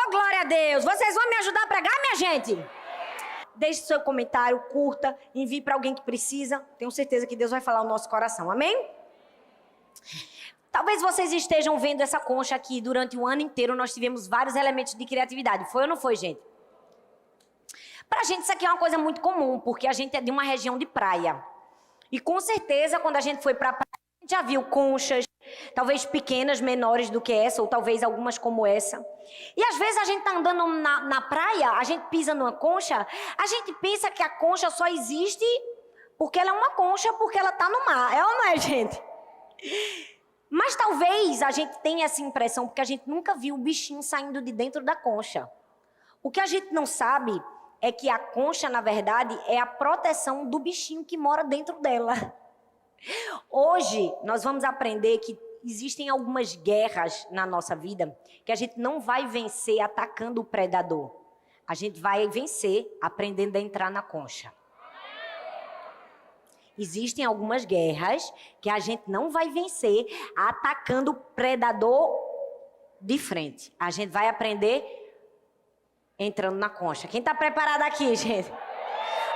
Oh, glória a Deus! Vocês vão me ajudar a pregar, minha gente? Deixe seu comentário, curta, envie para alguém que precisa. Tenho certeza que Deus vai falar no nosso coração, amém? Talvez vocês estejam vendo essa concha aqui. Durante o ano inteiro nós tivemos vários elementos de criatividade. Foi ou não foi, gente? Pra gente isso aqui é uma coisa muito comum, porque a gente é de uma região de praia. E com certeza quando a gente foi pra praia, a gente já viu conchas, talvez pequenas, menores do que essa, ou talvez algumas como essa. E às vezes a gente tá andando na praia, a gente pisa numa concha, a gente pensa que a concha só existe porque ela é uma concha, porque ela tá no mar. É ou não é, gente? Mas talvez a gente tenha essa impressão porque a gente nunca viu o bichinho saindo de dentro da concha. O que a gente não sabe é que a concha, na verdade, é a proteção do bichinho que mora dentro dela. Hoje, nós vamos aprender que existem algumas guerras na nossa vida que a gente não vai vencer atacando o predador. A gente vai vencer aprendendo a entrar na concha. Existem algumas guerras que a gente não vai vencer atacando o predador de frente. A gente vai aprender entrando na concha. Quem está preparado aqui, gente?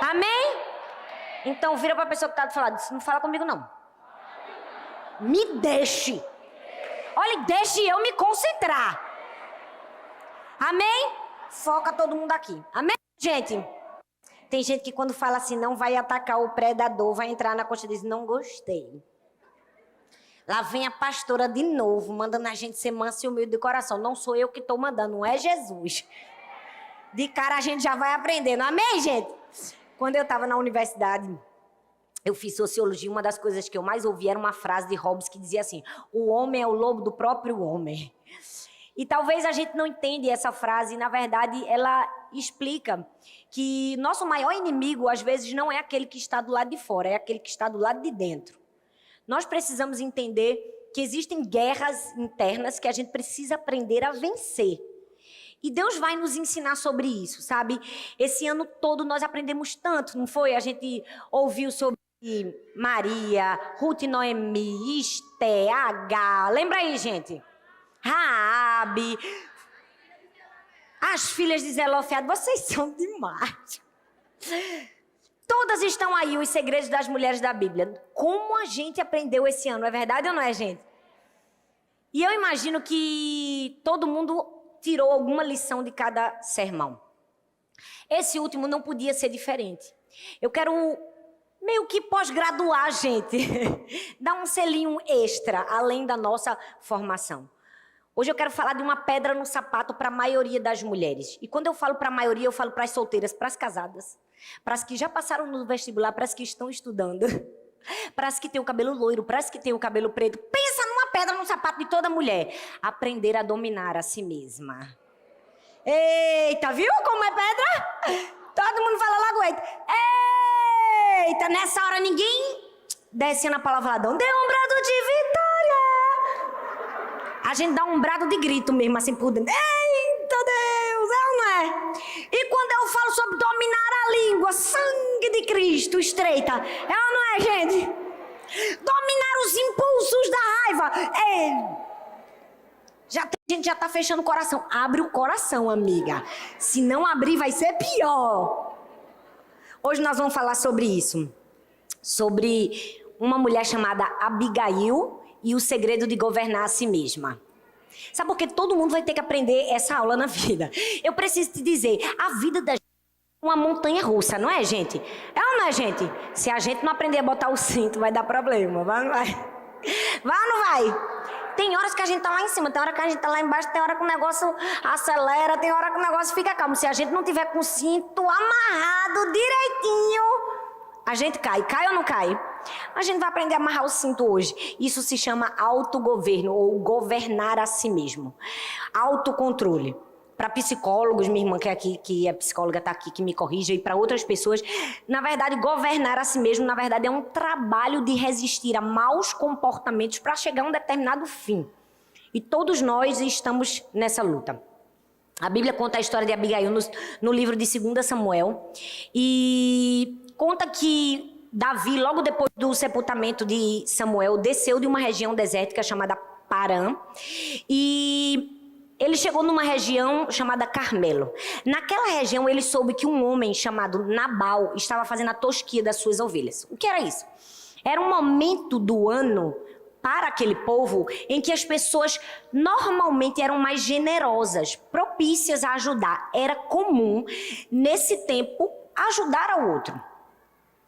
Amém? Então vira para a pessoa que está do lado. Não fala comigo, não. Me deixe. Olha, deixe eu me concentrar. Amém? Foca todo mundo aqui. Amém, gente? Tem gente que quando fala assim, não vai atacar o predador, vai entrar na concha e diz, não gostei. Lá vem a pastora de novo, mandando a gente ser manso e humilde de coração. Não sou eu que estou mandando, não é Jesus. De cara a gente já vai aprendendo. Amém, gente? Quando eu estava na universidade, eu fiz sociologia. Uma das coisas que eu mais ouvi era uma frase de Hobbes que dizia assim, o homem é o lobo do próprio homem. E talvez a gente não entenda essa frase, e na verdade ela explica que nosso maior inimigo às vezes não é aquele que está do lado de fora, é aquele que está do lado de dentro. Nós precisamos entender que existem guerras internas que a gente precisa aprender a vencer. E Deus vai nos ensinar sobre isso, sabe? Esse ano todo nós aprendemos tanto, não foi? A gente ouviu sobre Maria, Ruth e Noemi, Esté, Agar, lembra aí, gente? Raabe, as filhas de Zelofeado, vocês são demais. Todas estão aí, os segredos das mulheres da Bíblia. Como a gente aprendeu esse ano, é verdade ou não é, gente? E eu imagino que todo mundo tirou alguma lição de cada sermão. Esse último não podia ser diferente. Eu quero meio que pós-graduar a gente, dar um selinho extra, além da nossa formação. Hoje eu quero falar de uma pedra no sapato para a maioria das mulheres. E quando eu falo para a maioria, eu falo para as solteiras, para as casadas, para as que já passaram no vestibular, para as que estão estudando, para as que têm o cabelo loiro, para as que têm o cabelo preto. Pensa numa pedra no sapato de toda mulher. Aprender a dominar a si mesma. Eita, viu como é pedra? Todo mundo fala logo, eita. Eita, nessa hora ninguém desce na palavra ladrão. Dê um brado de vitória. A gente dá um brado de grito mesmo, assim por dentro. Eita Deus, é ou não é? E quando eu falo sobre dominar a língua, sangue de Cristo, estreita, é ou não é, gente? Dominar os impulsos da raiva. A gente já tá fechando o coração. Abre o coração, amiga. Se não abrir, vai ser pior. Hoje nós vamos falar sobre isso. Sobre uma mulher chamada Abigail e o segredo de governar a si mesma. Sabe por que todo mundo vai ter que aprender essa aula na vida? Eu preciso te dizer, a vida da gente é uma montanha russa, não é, gente? É ou não é, gente? Se a gente não aprender a botar o cinto, vai dar problema. Vai ou não vai? Vai ou não vai? Tem horas que a gente tá lá em cima, tem hora que a gente tá lá embaixo, tem hora que o negócio acelera, tem hora que o negócio fica calmo. Se a gente não tiver com o cinto amarrado direitinho, a gente cai. Cai ou não cai? A gente vai aprender a amarrar o cinto hoje. Isso se chama autogoverno ou governar a si mesmo. Autocontrole. Para psicólogos, minha irmã que é psicóloga está aqui, que me corrija, e para outras pessoas, na verdade, governar a si mesmo, na verdade, é um trabalho de resistir a maus comportamentos para chegar a um determinado fim. E todos nós estamos nessa luta. A Bíblia conta a história de Abigail no livro de 2 Samuel. E conta que Davi, logo depois do sepultamento de Samuel, desceu de uma região desértica chamada Parã. E Ele chegou numa região chamada Carmelo. Naquela região, ele soube que um homem chamado Nabal estava fazendo a tosquia das suas ovelhas. O que era isso? Era um momento do ano para aquele povo em que as pessoas normalmente eram mais generosas, propícias a ajudar. Era comum, nesse tempo, ajudar ao outro.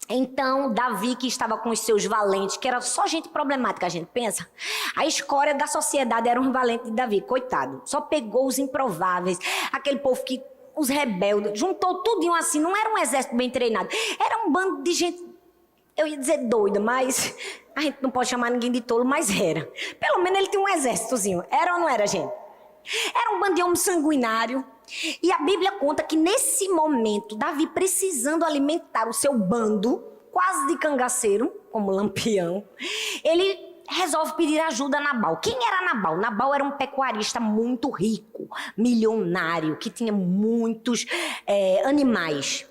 Então, Davi, que estava com os seus valentes, que era só gente problemática, a gente pensa, a escória da sociedade era um valente de Davi, coitado. Só pegou os improváveis, aquele povo que, os rebeldes, juntou tudinho assim, não era um exército bem treinado, era um bando de gente, eu ia dizer doida, mas a gente não pode chamar ninguém de tolo, mas era. Pelo menos ele tinha um exércitozinho, era ou não era, gente? Era um bando de homem sanguinário. E a Bíblia conta que nesse momento, Davi precisando alimentar o seu bando, quase de cangaceiro, como Lampião, ele resolve pedir ajuda a Nabal. Quem era Nabal? Nabal era um pecuarista muito rico, milionário, que tinha muitos animais.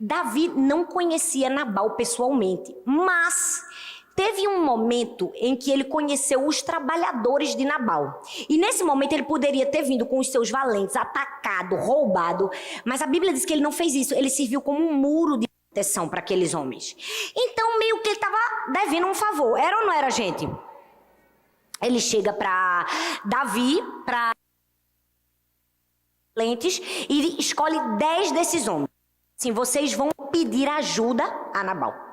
Davi não conhecia Nabal pessoalmente, mas teve um momento em que ele conheceu os trabalhadores de Nabal. E nesse momento ele poderia ter vindo com os seus valentes, atacado, roubado. Mas a Bíblia diz que ele não fez isso. Ele serviu como um muro de proteção para aqueles homens. Então meio que ele estava devendo um favor. Era ou não era, gente? Ele chega para Davi, para valentes, e escolhe 10 desses homens. Assim, vocês vão pedir ajuda a Nabal.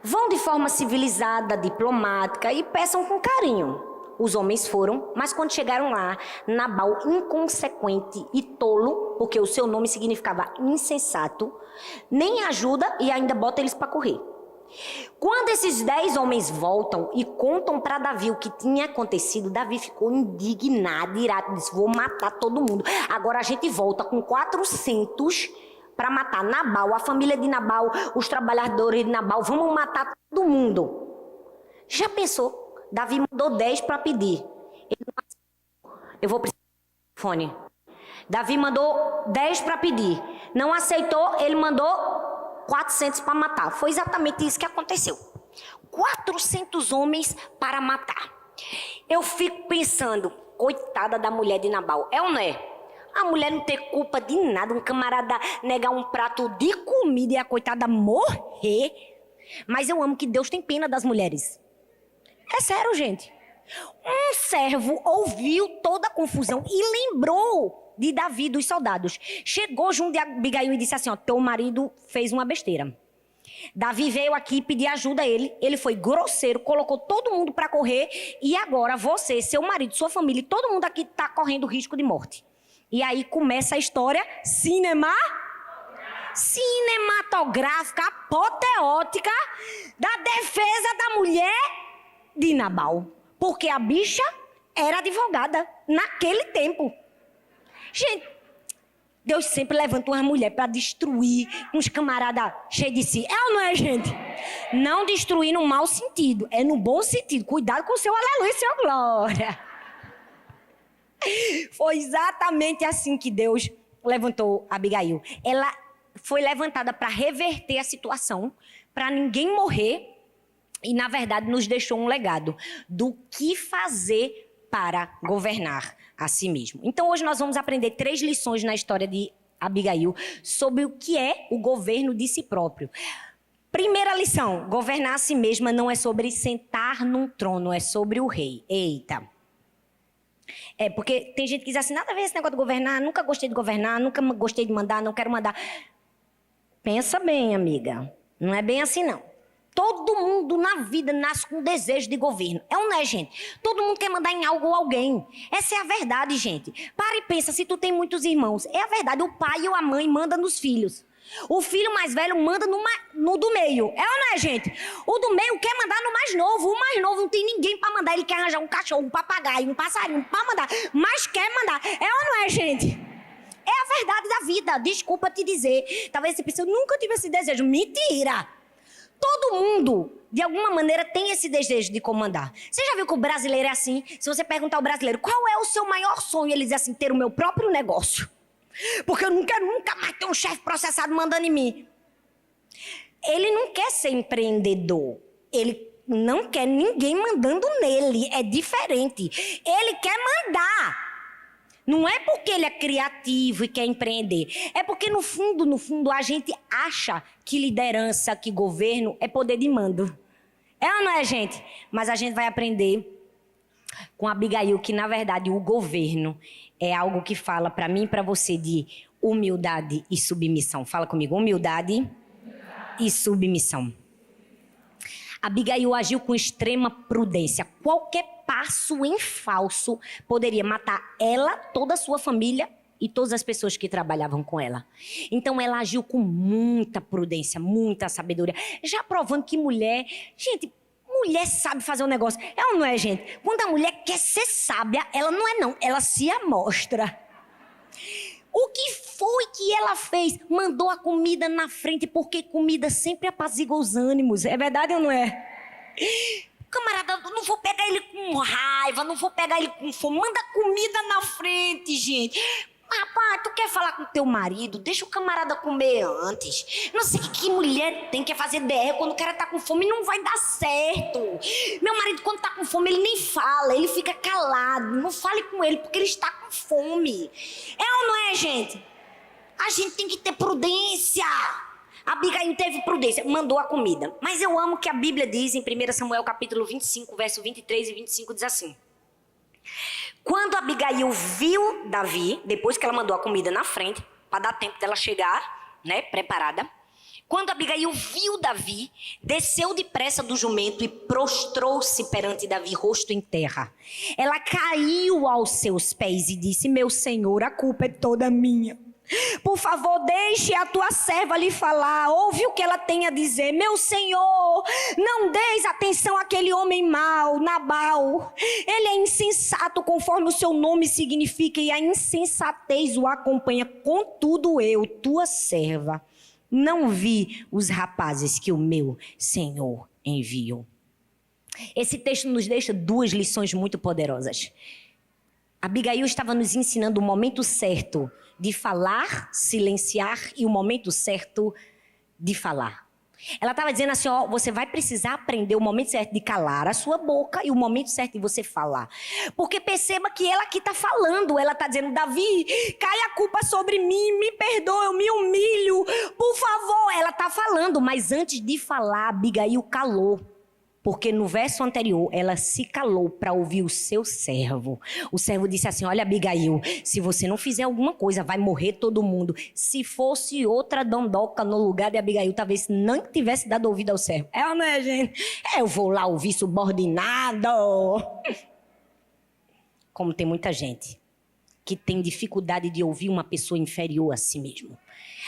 Vão de forma civilizada, diplomática e peçam com carinho. Os homens foram, mas quando chegaram lá, Nabal, inconsequente e tolo, porque o seu nome significava insensato, nem ajuda e ainda bota eles para correr. Quando esses 10 homens voltam e contam para Davi o que tinha acontecido, Davi ficou indignado, irado, disse, vou matar todo mundo. Agora a gente volta com 400 para matar Nabal, a família de Nabal, os trabalhadores de Nabal, vamos matar todo mundo. Já pensou? Davi mandou 10 para pedir. Eu vou precisar do fone. Davi mandou 10 para pedir. Não aceitou, ele mandou 400 para matar. Foi exatamente isso que aconteceu. 400 homens para matar. Eu fico pensando, coitada da mulher de Nabal, é ou não é? A mulher não ter culpa de nada, um camarada negar um prato de comida e a coitada morrer. Mas eu amo que Deus tem pena das mulheres. É sério, gente. Um servo ouviu toda a confusão e lembrou de Davi, dos soldados. Chegou junto de Abigail e disse assim, ó, teu marido fez uma besteira. Davi veio aqui pedir ajuda a ele, ele foi grosseiro, colocou todo mundo para correr e agora você, seu marido, sua família, todo mundo aqui está correndo risco de morte. E aí começa a história cinematográfica, apoteótica da defesa da mulher de Nabal. Porque a bicha era advogada naquele tempo. Gente, Deus sempre levanta uma mulher para destruir uns camaradas cheios de si. É ou não é, gente? Não destruir no mau sentido, é no bom sentido. Cuidado com o seu aleluia e seu glória. Foi exatamente assim que Deus levantou Abigail. Ela foi levantada para reverter a situação, para ninguém morrer e, na verdade, nos deixou um legado do que fazer para governar a si mesmo. Então, hoje nós vamos aprender 3 lições na história de Abigail sobre o que é o governo de si próprio. Primeira lição, governar a si mesma não é sobre sentar num trono, é sobre o rei. Eita! É, porque tem gente que diz assim, nada a ver esse negócio de governar, nunca gostei de governar, nunca gostei de mandar, não quero mandar. Pensa bem, amiga, não é bem assim não. Todo mundo na vida nasce com desejo de governo. É ou não é, gente? Todo mundo quer mandar em algo ou alguém. Essa é a verdade, gente. Para e pensa, se tu tem muitos irmãos, é a verdade, o pai ou a mãe manda nos filhos. O filho mais velho manda no do meio. É ou não é, gente? O do meio quer mandar no mais novo. O mais novo não tem ninguém para mandar. Ele quer arranjar um cachorro, um papagaio, um passarinho para mandar. Mas quer mandar. É ou não é, gente? É a verdade da vida. Desculpa te dizer. Talvez você pense, eu nunca tive esse desejo. Mentira! Todo mundo, de alguma maneira, tem esse desejo de comandar. Você já viu que o brasileiro é assim? Se você perguntar ao brasileiro, qual é o seu maior sonho? Ele diz assim, ter o meu próprio negócio. Porque eu não quero nunca mais ter um chefe processado mandando em mim. Ele não quer ser empreendedor. Ele não quer ninguém mandando nele. É diferente. Ele quer mandar. Não é porque ele é criativo e quer empreender. É porque, no fundo, a gente acha que liderança, que governo é poder de mando. É ou não é, gente? Mas a gente vai aprender com Abigail que, na verdade, o governo é algo que fala para mim e para você de humildade e submissão. Fala comigo, humildade e submissão. Abigail agiu com extrema prudência. Qualquer passo em falso poderia matar ela, toda a sua família e todas as pessoas que trabalhavam com ela. Então ela agiu com muita prudência, muita sabedoria. Já provando que mulher... Gente, mulher sabe fazer um negócio. É ou não é, gente? Quando a mulher quer ser sábia, ela não é não. Ela se amostra. O que foi que ela fez? Mandou a comida na frente, porque comida sempre apazigua os ânimos. É verdade ou não é? Camarada, não vou pegar ele com raiva, não vou pegar ele com fome. Manda comida na frente, gente. Rapaz, tu quer falar com teu marido? Deixa o camarada comer antes. Não sei o que mulher tem que fazer DR quando o cara tá com fome, não vai dar certo. Meu marido, quando tá com fome, ele nem fala, ele fica calado. Não fale com ele, porque ele está com fome. É ou não é, gente? A gente tem que ter prudência. Abigail teve prudência, mandou a comida. Mas eu amo que a Bíblia diz em 1 Samuel capítulo 25, verso 23 e 25, diz assim: quando Abigail viu Davi, depois que ela mandou a comida na frente, para dar tempo dela chegar, né, preparada. Quando Abigail viu Davi, desceu depressa do jumento e prostrou-se perante Davi, rosto em terra. Ela caiu aos seus pés e disse: meu senhor, a culpa é toda minha. Por favor, deixe a tua serva lhe falar. Ouve o que ela tem a dizer. Meu senhor, não deis atenção àquele homem mau, Nabal. Ele é insensato, conforme o seu nome significa, e a insensatez o acompanha. Contudo, eu, tua serva, não vi os rapazes que o meu senhor enviou. Esse texto nos deixa duas lições muito poderosas. Abigail estava nos ensinando o momento certo de falar, silenciar, e o momento certo de falar. Ela estava dizendo assim, ó, você vai precisar aprender o momento certo de calar a sua boca e o momento certo de você falar. Porque perceba que ela aqui está falando, ela está dizendo: Davi, cai a culpa sobre mim, me perdoa, eu me humilho, por favor. Ela está falando, mas antes de falar, Abigail calou. Porque no verso anterior, ela se calou para ouvir o seu servo. O servo disse assim: olha, Abigail, se você não fizer alguma coisa, vai morrer todo mundo. Se fosse outra dondoca no lugar de Abigail, talvez não tivesse dado ouvido ao servo. É ou não é, gente? Eu vou lá ouvir subordinado. Como tem muita gente que tem dificuldade de ouvir uma pessoa inferior a si mesmo.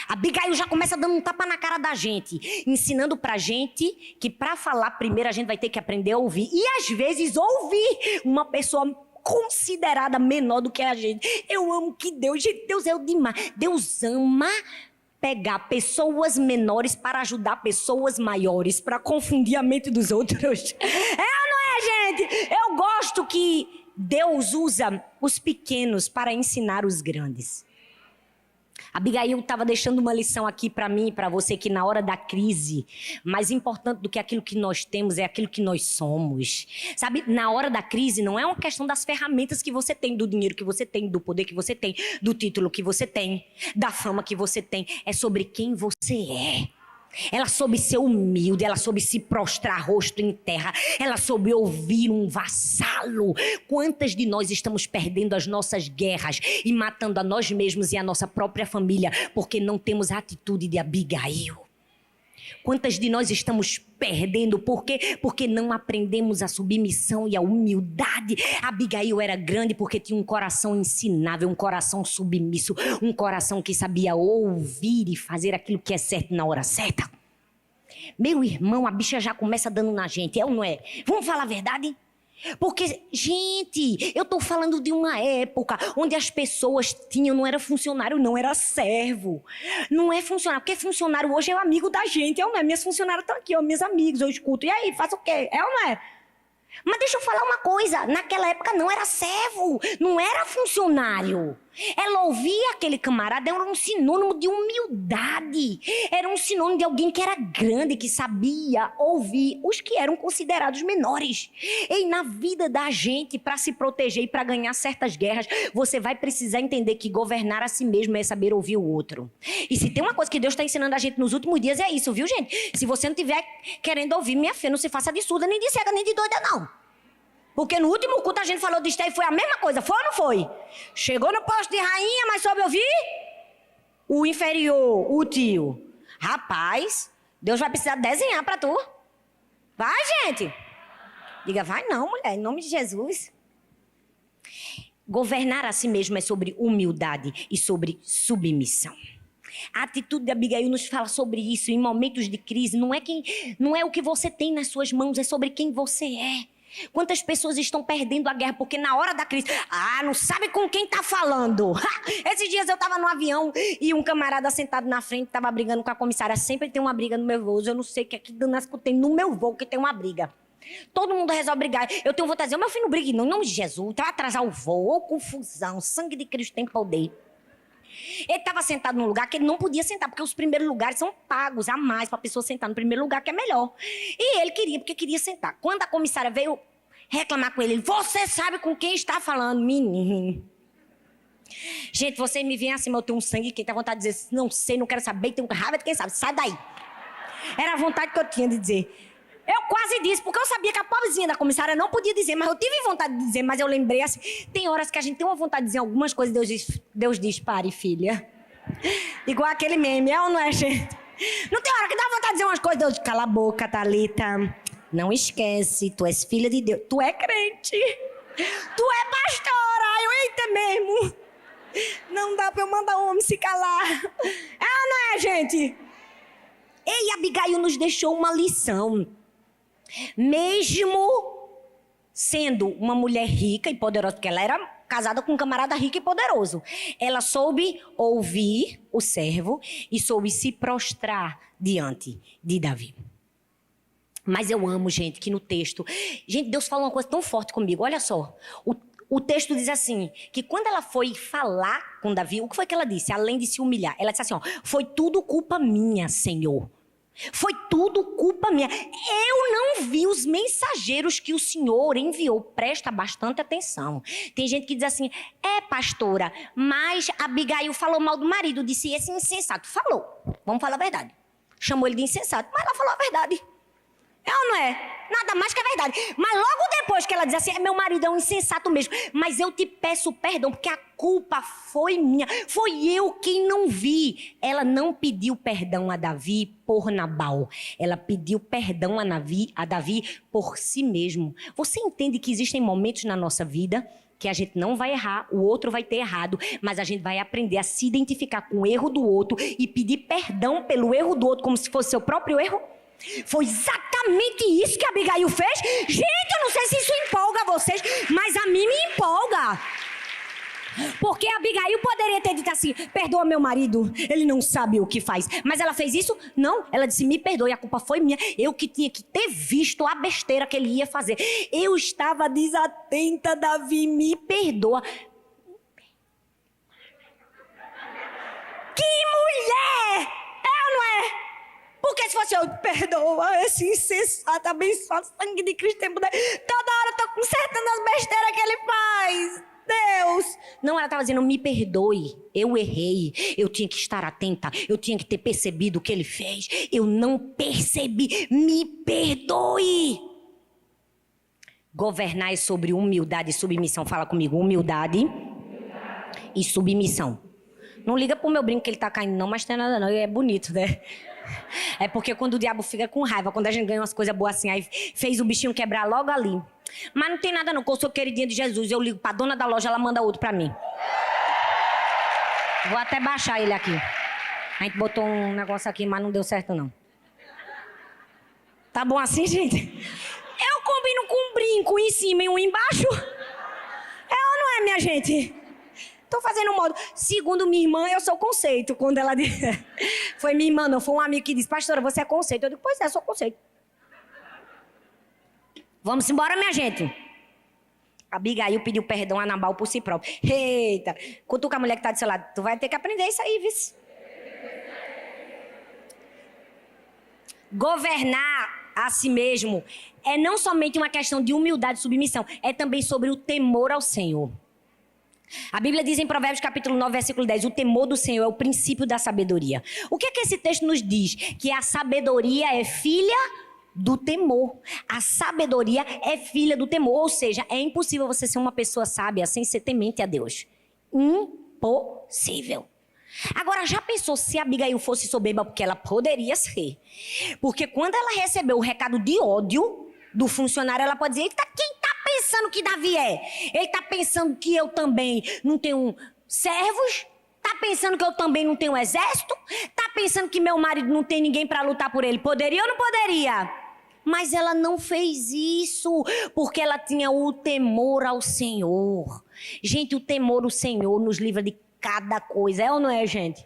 Abigail já começa dando um tapa na cara da gente, ensinando pra gente que pra falar primeiro a gente vai ter que aprender a ouvir. E às vezes ouvir uma pessoa considerada menor do que a gente. Eu amo que Deus, gente, Deus é o demais. Deus ama pegar pessoas menores para ajudar pessoas maiores, para confundir a mente dos outros. É ou não é, gente? Eu gosto que Deus usa os pequenos para ensinar os grandes. Abigail estava deixando uma lição aqui para mim e para você, que na hora da crise, mais importante do que aquilo que nós temos é aquilo que nós somos. Sabe, na hora da crise não é uma questão das ferramentas que você tem, do dinheiro que você tem, do poder que você tem, do título que você tem, da fama que você tem. É sobre quem você é. Ela soube ser humilde, ela soube se prostrar rosto em terra, ela soube ouvir um vassalo. Quantas de nós estamos perdendo as nossas guerras e matando a nós mesmos e a nossa própria família porque não temos a atitude de Abigail? Quantas de nós estamos perdendo? Por quê? Porque não aprendemos a submissão e a humildade. Abigail era grande porque tinha um coração ensinável, um coração submisso, um coração que sabia ouvir e fazer aquilo que é certo na hora certa. Meu irmão, a bicha já começa dando na gente, é ou não é? Vamos falar a verdade? Porque, gente, eu tô falando de uma época onde as pessoas tinham, não era funcionário, não era servo. Não é funcionário, porque funcionário hoje é o amigo da gente, é ou não é? Minhas funcionárias estão aqui, ó, meus amigos, eu escuto. E aí, faz o quê? É ou não é? Mas deixa eu falar uma coisa, naquela época não era servo, não era funcionário. Ela ouvia aquele camarada, era um sinônimo de humildade. Era um sinônimo de alguém que era grande, que sabia ouvir os que eram considerados menores. E na vida da gente, para se proteger e para ganhar certas guerras, você vai precisar entender que governar a si mesmo é saber ouvir o outro. E se tem uma coisa que Deus está ensinando a gente nos últimos dias, é isso, viu, gente? Se você não estiver querendo ouvir, minha filha, não se faça de surda, nem de cega, nem de doida, não. Porque no último culto a gente falou de Esther e foi a mesma coisa, foi ou não foi? Chegou no posto de rainha, mas soube ouvir o inferior, o tio. Rapaz, Deus vai precisar desenhar pra tu. Vai, gente. Diga, vai não, mulher, em nome de Jesus. Governar a si mesmo é sobre humildade e sobre submissão. A atitude de Abigail nos fala sobre isso em momentos de crise. Não é o que você tem nas suas mãos, é sobre quem você é. Quantas pessoas estão perdendo a guerra porque na hora da crise, não sabe com quem tá falando. Esses dias eu tava no avião e um camarada sentado na frente tava brigando com a comissária. Sempre tem uma briga no meu voo, eu não sei o que é que danasco tem no meu voo que tem uma briga. Todo mundo resolve brigar. Eu tenho vontade de dizer, meu filho, não brigue não, em nome de Jesus, vai atrasar o voo, ou confusão, sangue de Cristo tem poder. Ele estava sentado num lugar que ele não podia sentar, porque os primeiros lugares são pagos a mais para a pessoa sentar no primeiro lugar, que é melhor. E ele porque queria sentar. Quando a comissária veio reclamar com ele, você sabe com quem está falando, menino? Gente, você me vem acima, eu tenho um sangue quente, tem vontade de dizer, não sei, não quero saber, tenho raiva de quem sabe, sai daí. Era a vontade que eu tinha de dizer. Eu quase disse, porque eu sabia que a pobrezinha da comissária não podia dizer, mas eu tive vontade de dizer, mas eu lembrei assim, tem horas que a gente tem uma vontade de dizer algumas coisas, Deus diz, pare, filha. Igual aquele meme, é ou não é, gente? Não tem hora que dá vontade de dizer umas coisas, Deus diz, cala a boca, Thalita, não esquece, tu és filha de Deus, tu é crente, tu é pastora, eu eita mesmo, não dá pra eu mandar o homem se calar, é ou não é, gente? E Abigail nos deixou uma lição. Mesmo sendo uma mulher rica e poderosa, porque ela era casada com um camarada rico e poderoso, ela soube ouvir o servo e soube se prostrar diante de Davi. Mas eu amo, gente, que no texto... Gente, Deus fala uma coisa tão forte comigo, olha só. O texto diz assim, que quando ela foi falar com Davi, o que foi que ela disse? Além de se humilhar, ela disse assim, foi tudo culpa minha, Senhor. Foi tudo culpa minha. Eu não vi os mensageiros que o Senhor enviou. Presta bastante atenção. Tem gente que diz assim, pastora, mas Abigail falou mal do marido, disse esse insensato. Falou, vamos falar a verdade. Chamou ele de insensato, mas ela falou a verdade. É ou não é? Nada mais que a verdade. Mas logo depois que ela diz assim, meu marido é um insensato mesmo, mas eu te peço perdão, porque a culpa foi minha. Foi eu quem não vi. Ela não pediu perdão a Davi por Nabal. Ela pediu perdão a Davi por si mesmo. Você entende que existem momentos na nossa vida que a gente não vai errar, o outro vai ter errado, mas a gente vai aprender a se identificar com o erro do outro e pedir perdão pelo erro do outro como se fosse seu próprio erro? Foi exatamente isso que a Abigail fez. Gente, eu não sei se isso empolga vocês, mas a mim me empolga. Porque a Abigail poderia ter dito assim, perdoa meu marido, ele não sabe o que faz. Mas ela fez isso? Não, ela disse, me perdoe, a culpa foi minha. Eu que tinha que ter visto a besteira que ele ia fazer. Eu estava desatenta, Davi, me perdoa. Que mulher! É ou não é? Porque se fosse eu, perdoa esse insensato, abençoado, sangue de Cristo tem poder. Toda hora eu tô consertando as besteiras que ele faz. Deus. Não, ela estava dizendo, me perdoe, eu errei, eu tinha que estar atenta, eu tinha que ter percebido o que ele fez. Eu não percebi, me perdoe. Governar é sobre humildade e submissão. Fala comigo, humildade e submissão. Não liga pro meu brinco que ele tá caindo não, mas tem nada não, é bonito, né? É porque quando o diabo fica com raiva, quando a gente ganha umas coisas boas assim, aí fez o bichinho quebrar logo ali. Mas não tem nada não, que eu sou queridinha de Jesus, eu ligo pra dona da loja, ela manda outro pra mim. Vou até baixar ele aqui. A gente botou um negócio aqui, mas não deu certo não. Tá bom assim, gente? Eu combino com um brinco em cima e um embaixo. É ou não é, minha gente? Tô fazendo um modo. Segundo minha irmã, eu sou conceito. Quando ela disse... Foi minha irmã, não. Foi um amigo que disse, pastora, você é conceito. Eu digo, pois é, sou conceito. Vamos embora, minha gente. Abigail pediu perdão a Nabal por si próprio. Eita, cutuca a mulher que está do seu lado. Tu vai ter que aprender isso aí, viu? Governar a si mesmo é não somente uma questão de humildade e submissão, é também sobre o temor ao Senhor. A Bíblia diz em Provérbios capítulo 9, versículo 10, o temor do Senhor é o princípio da sabedoria. O que é que esse texto nos diz? Que a sabedoria é filha do temor. A sabedoria é filha do temor, ou seja, é impossível você ser uma pessoa sábia sem ser temente a Deus. Impossível. Agora, já pensou se Abigail fosse soberba? Porque ela poderia ser. Porque quando ela recebeu o recado de ódio do funcionário, ela pode dizer, eita, quem tá pensando que Davi é? Ele tá pensando que eu também não tenho servos? Tá pensando que eu também não tenho exército? Tá pensando que meu marido não tem ninguém para lutar por ele? Poderia ou não poderia? Mas ela não fez isso, porque ela tinha o temor ao Senhor. Gente, o temor ao Senhor nos livra de cada coisa, é ou não é, gente?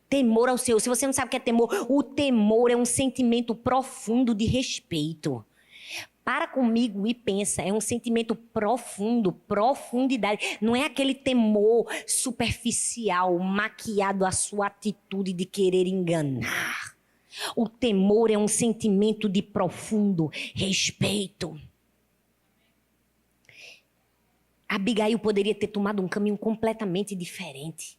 Temor ao Senhor. Se você não sabe o que é temor, o temor é um sentimento profundo de respeito. Para comigo e pensa, é um sentimento profundo, profundidade. Não é aquele temor superficial, maquiado à sua atitude de querer enganar. O temor é um sentimento de profundo respeito. Abigail poderia ter tomado um caminho completamente diferente.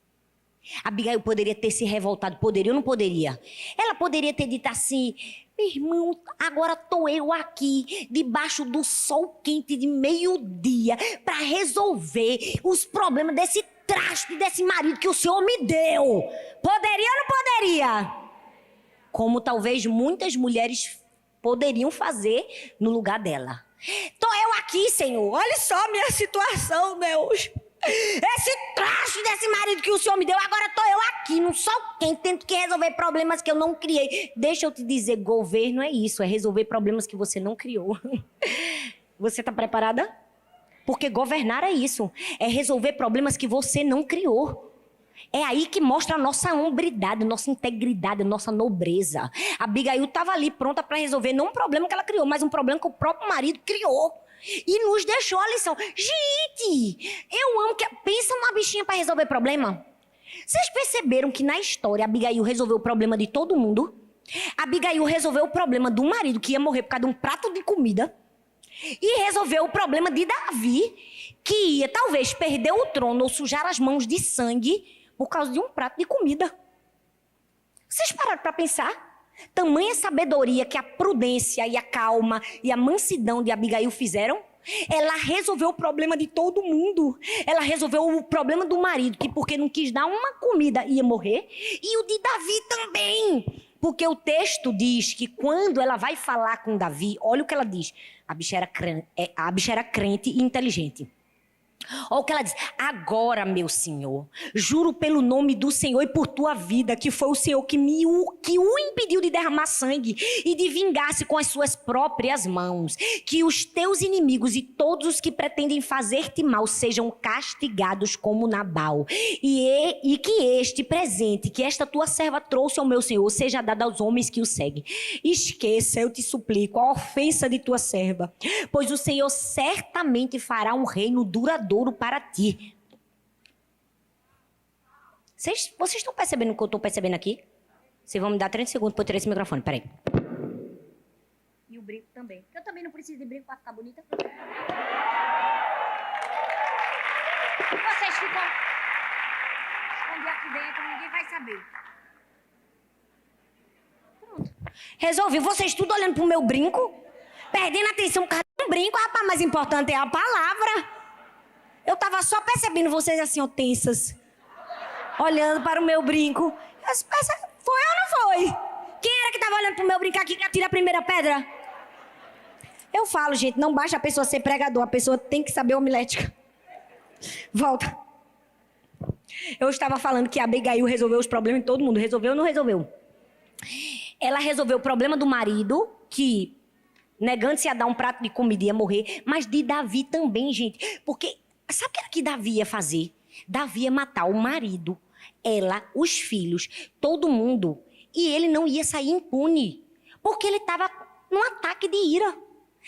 Abigail poderia ter se revoltado, poderia ou não poderia? Ela poderia ter dito assim, meu irmão, agora estou eu aqui, debaixo do sol quente de meio-dia, para resolver os problemas desse traste, desse marido que o Senhor me deu. Poderia ou não poderia? Como talvez muitas mulheres poderiam fazer no lugar dela. Estou eu aqui, Senhor, olha só a minha situação, Deus. Esse traste desse marido que o Senhor me deu, agora estou eu aqui no sol quente, tendo que resolver problemas que eu não criei. Deixa eu te dizer, governo é isso, é resolver problemas que você não criou. Você está preparada? Porque governar é isso, é resolver problemas que você não criou. É aí que mostra a nossa hombridade, nossa integridade, nossa nobreza. A Abigail estava ali pronta para resolver não um problema que ela criou, mas um problema que o próprio marido criou. E nos deixou a lição. Gente, eu amo que... Pensa numa bichinha para resolver problema. Vocês perceberam que na história a Abigail resolveu o problema de todo mundo? A Abigail resolveu o problema do marido que ia morrer por causa de um prato de comida. E resolveu o problema de Davi, que ia talvez perder o trono ou sujar as mãos de sangue por causa de um prato de comida. Vocês pararam para pensar? Tamanha sabedoria que a prudência e a calma e a mansidão de Abigail fizeram. Ela resolveu o problema de todo mundo. Ela resolveu o problema do marido, que porque não quis dar uma comida ia morrer. E o de Davi também. Porque o texto diz que quando ela vai falar com Davi, olha o que ela diz. A bicha era crente e inteligente. Olha o que ela diz, agora, meu Senhor, juro pelo nome do Senhor e por tua vida, que foi o Senhor que o impediu de derramar sangue e de vingar-se com as suas próprias mãos, que os teus inimigos e todos os que pretendem fazer-te mal sejam castigados como Nabal, e que este presente que esta tua serva trouxe ao meu Senhor seja dado aos homens que o seguem. Esqueça, eu te suplico, a ofensa de tua serva, pois o Senhor certamente fará um reino duradouro para ti. Vocês estão percebendo o que eu estou percebendo aqui? Vocês vão me dar 30 segundos para eu tirar esse microfone, peraí. E o brinco também. Porque eu também não preciso de brinco para ficar bonita. Vocês ficam escondidos aqui dentro, ninguém vai saber. Pronto. Resolvi. Vocês tudo olhando pro meu brinco, perdendo atenção por causa de um brinco. Rapaz, mais importante é a palavra. Eu tava só percebendo vocês assim, ó, tensas. Olhando para o meu brinco. Foi ou não foi? Quem era que tava olhando pro meu brinco aqui que atira a primeira pedra? Eu falo, gente, não basta a pessoa ser pregador. A pessoa tem que saber homilética. Volta. Eu estava falando que a Abigail resolveu os problemas de todo mundo. Resolveu ou não resolveu? Ela resolveu o problema do marido, que negando-se a dar um prato de comida ia morrer. Mas de Davi também, gente. Porque... sabe o que era que Davi ia fazer? Davi ia matar o marido, ela, os filhos, todo mundo. E ele não ia sair impune. Porque ele estava num ataque de ira.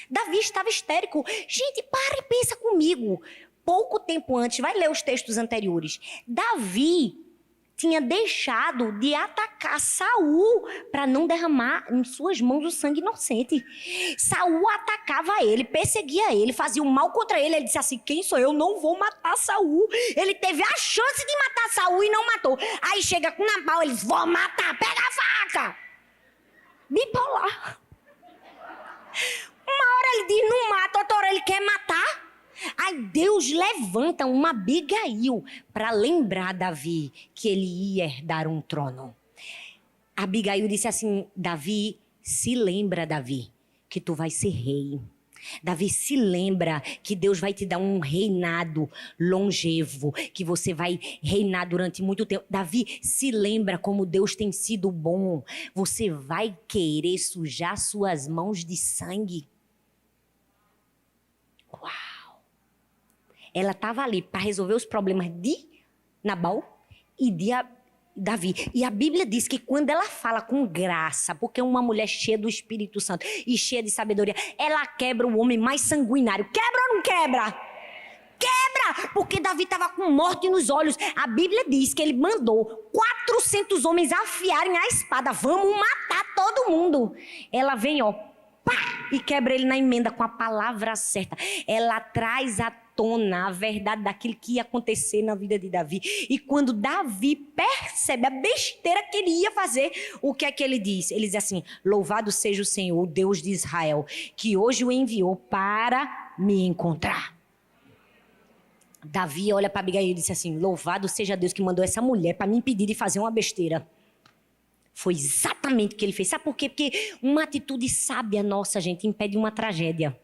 Davi estava histérico. Gente, para e pensa comigo. Pouco tempo antes, vai ler os textos anteriores. Davi tinha deixado de atacar Saul para não derramar em suas mãos o sangue inocente. Saul atacava ele, perseguia ele, fazia o mal contra ele. Ele disse assim: quem sou eu? Não vou matar Saul. Ele teve a chance de matar Saul e não matou. Aí chega com Nabal, ele diz: vou matar, pega a faca. Bipolar. Uma hora ele diz: não mata, outra hora ele quer matar. Aí Deus levanta uma Abigail para lembrar Davi que ele ia herdar um trono. Abigail disse assim: Davi, se lembra, Davi, que tu vai ser rei. Davi, se lembra que Deus vai te dar um reinado longevo, que você vai reinar durante muito tempo. Davi, se lembra como Deus tem sido bom. Você vai querer sujar suas mãos de sangue? Uau! Ela estava ali para resolver os problemas de Nabal e de Davi. E a Bíblia diz que quando ela fala com graça, porque é uma mulher cheia do Espírito Santo e cheia de sabedoria, ela quebra o homem mais sanguinário. Quebra ou não quebra? Quebra! Porque Davi estava com morte nos olhos. A Bíblia diz que ele mandou 400 homens afiarem a espada. Vamos matar todo mundo. Ela vem, ó, pá, e quebra ele na emenda com a palavra certa. Ela traz à tona a verdade daquilo que ia acontecer na vida de Davi. E quando Davi percebe a besteira que ele ia fazer, o que é que ele diz? Ele diz assim: louvado seja o Senhor, o Deus de Israel, que hoje o enviou para me encontrar. Davi olha para Abigail e disse assim: louvado seja Deus que mandou essa mulher para me impedir de fazer uma besteira. Foi exatamente o que ele fez. Sabe por quê? Porque uma atitude sábia nossa, gente, impede uma tragédia.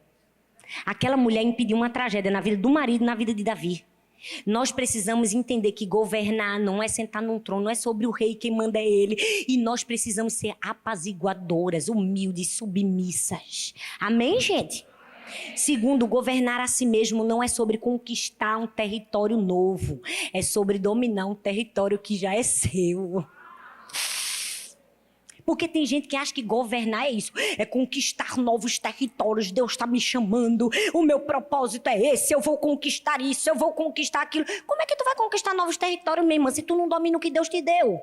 Aquela mulher impediu uma tragédia na vida do marido e na vida de Davi. Nós precisamos entender que governar não é sentar num trono, não é sobre o rei, quem manda é ele. E nós precisamos ser apaziguadoras, humildes, submissas. Amém, gente? Segundo, governar a si mesmo não é sobre conquistar um território novo. É sobre dominar um território que já é seu. Porque tem gente que acha que governar é isso, é conquistar novos territórios. Deus está me chamando, o meu propósito é esse, eu vou conquistar isso, eu vou conquistar aquilo. Como é que tu vai conquistar novos territórios, minha irmã, se tu não domina o que Deus te deu?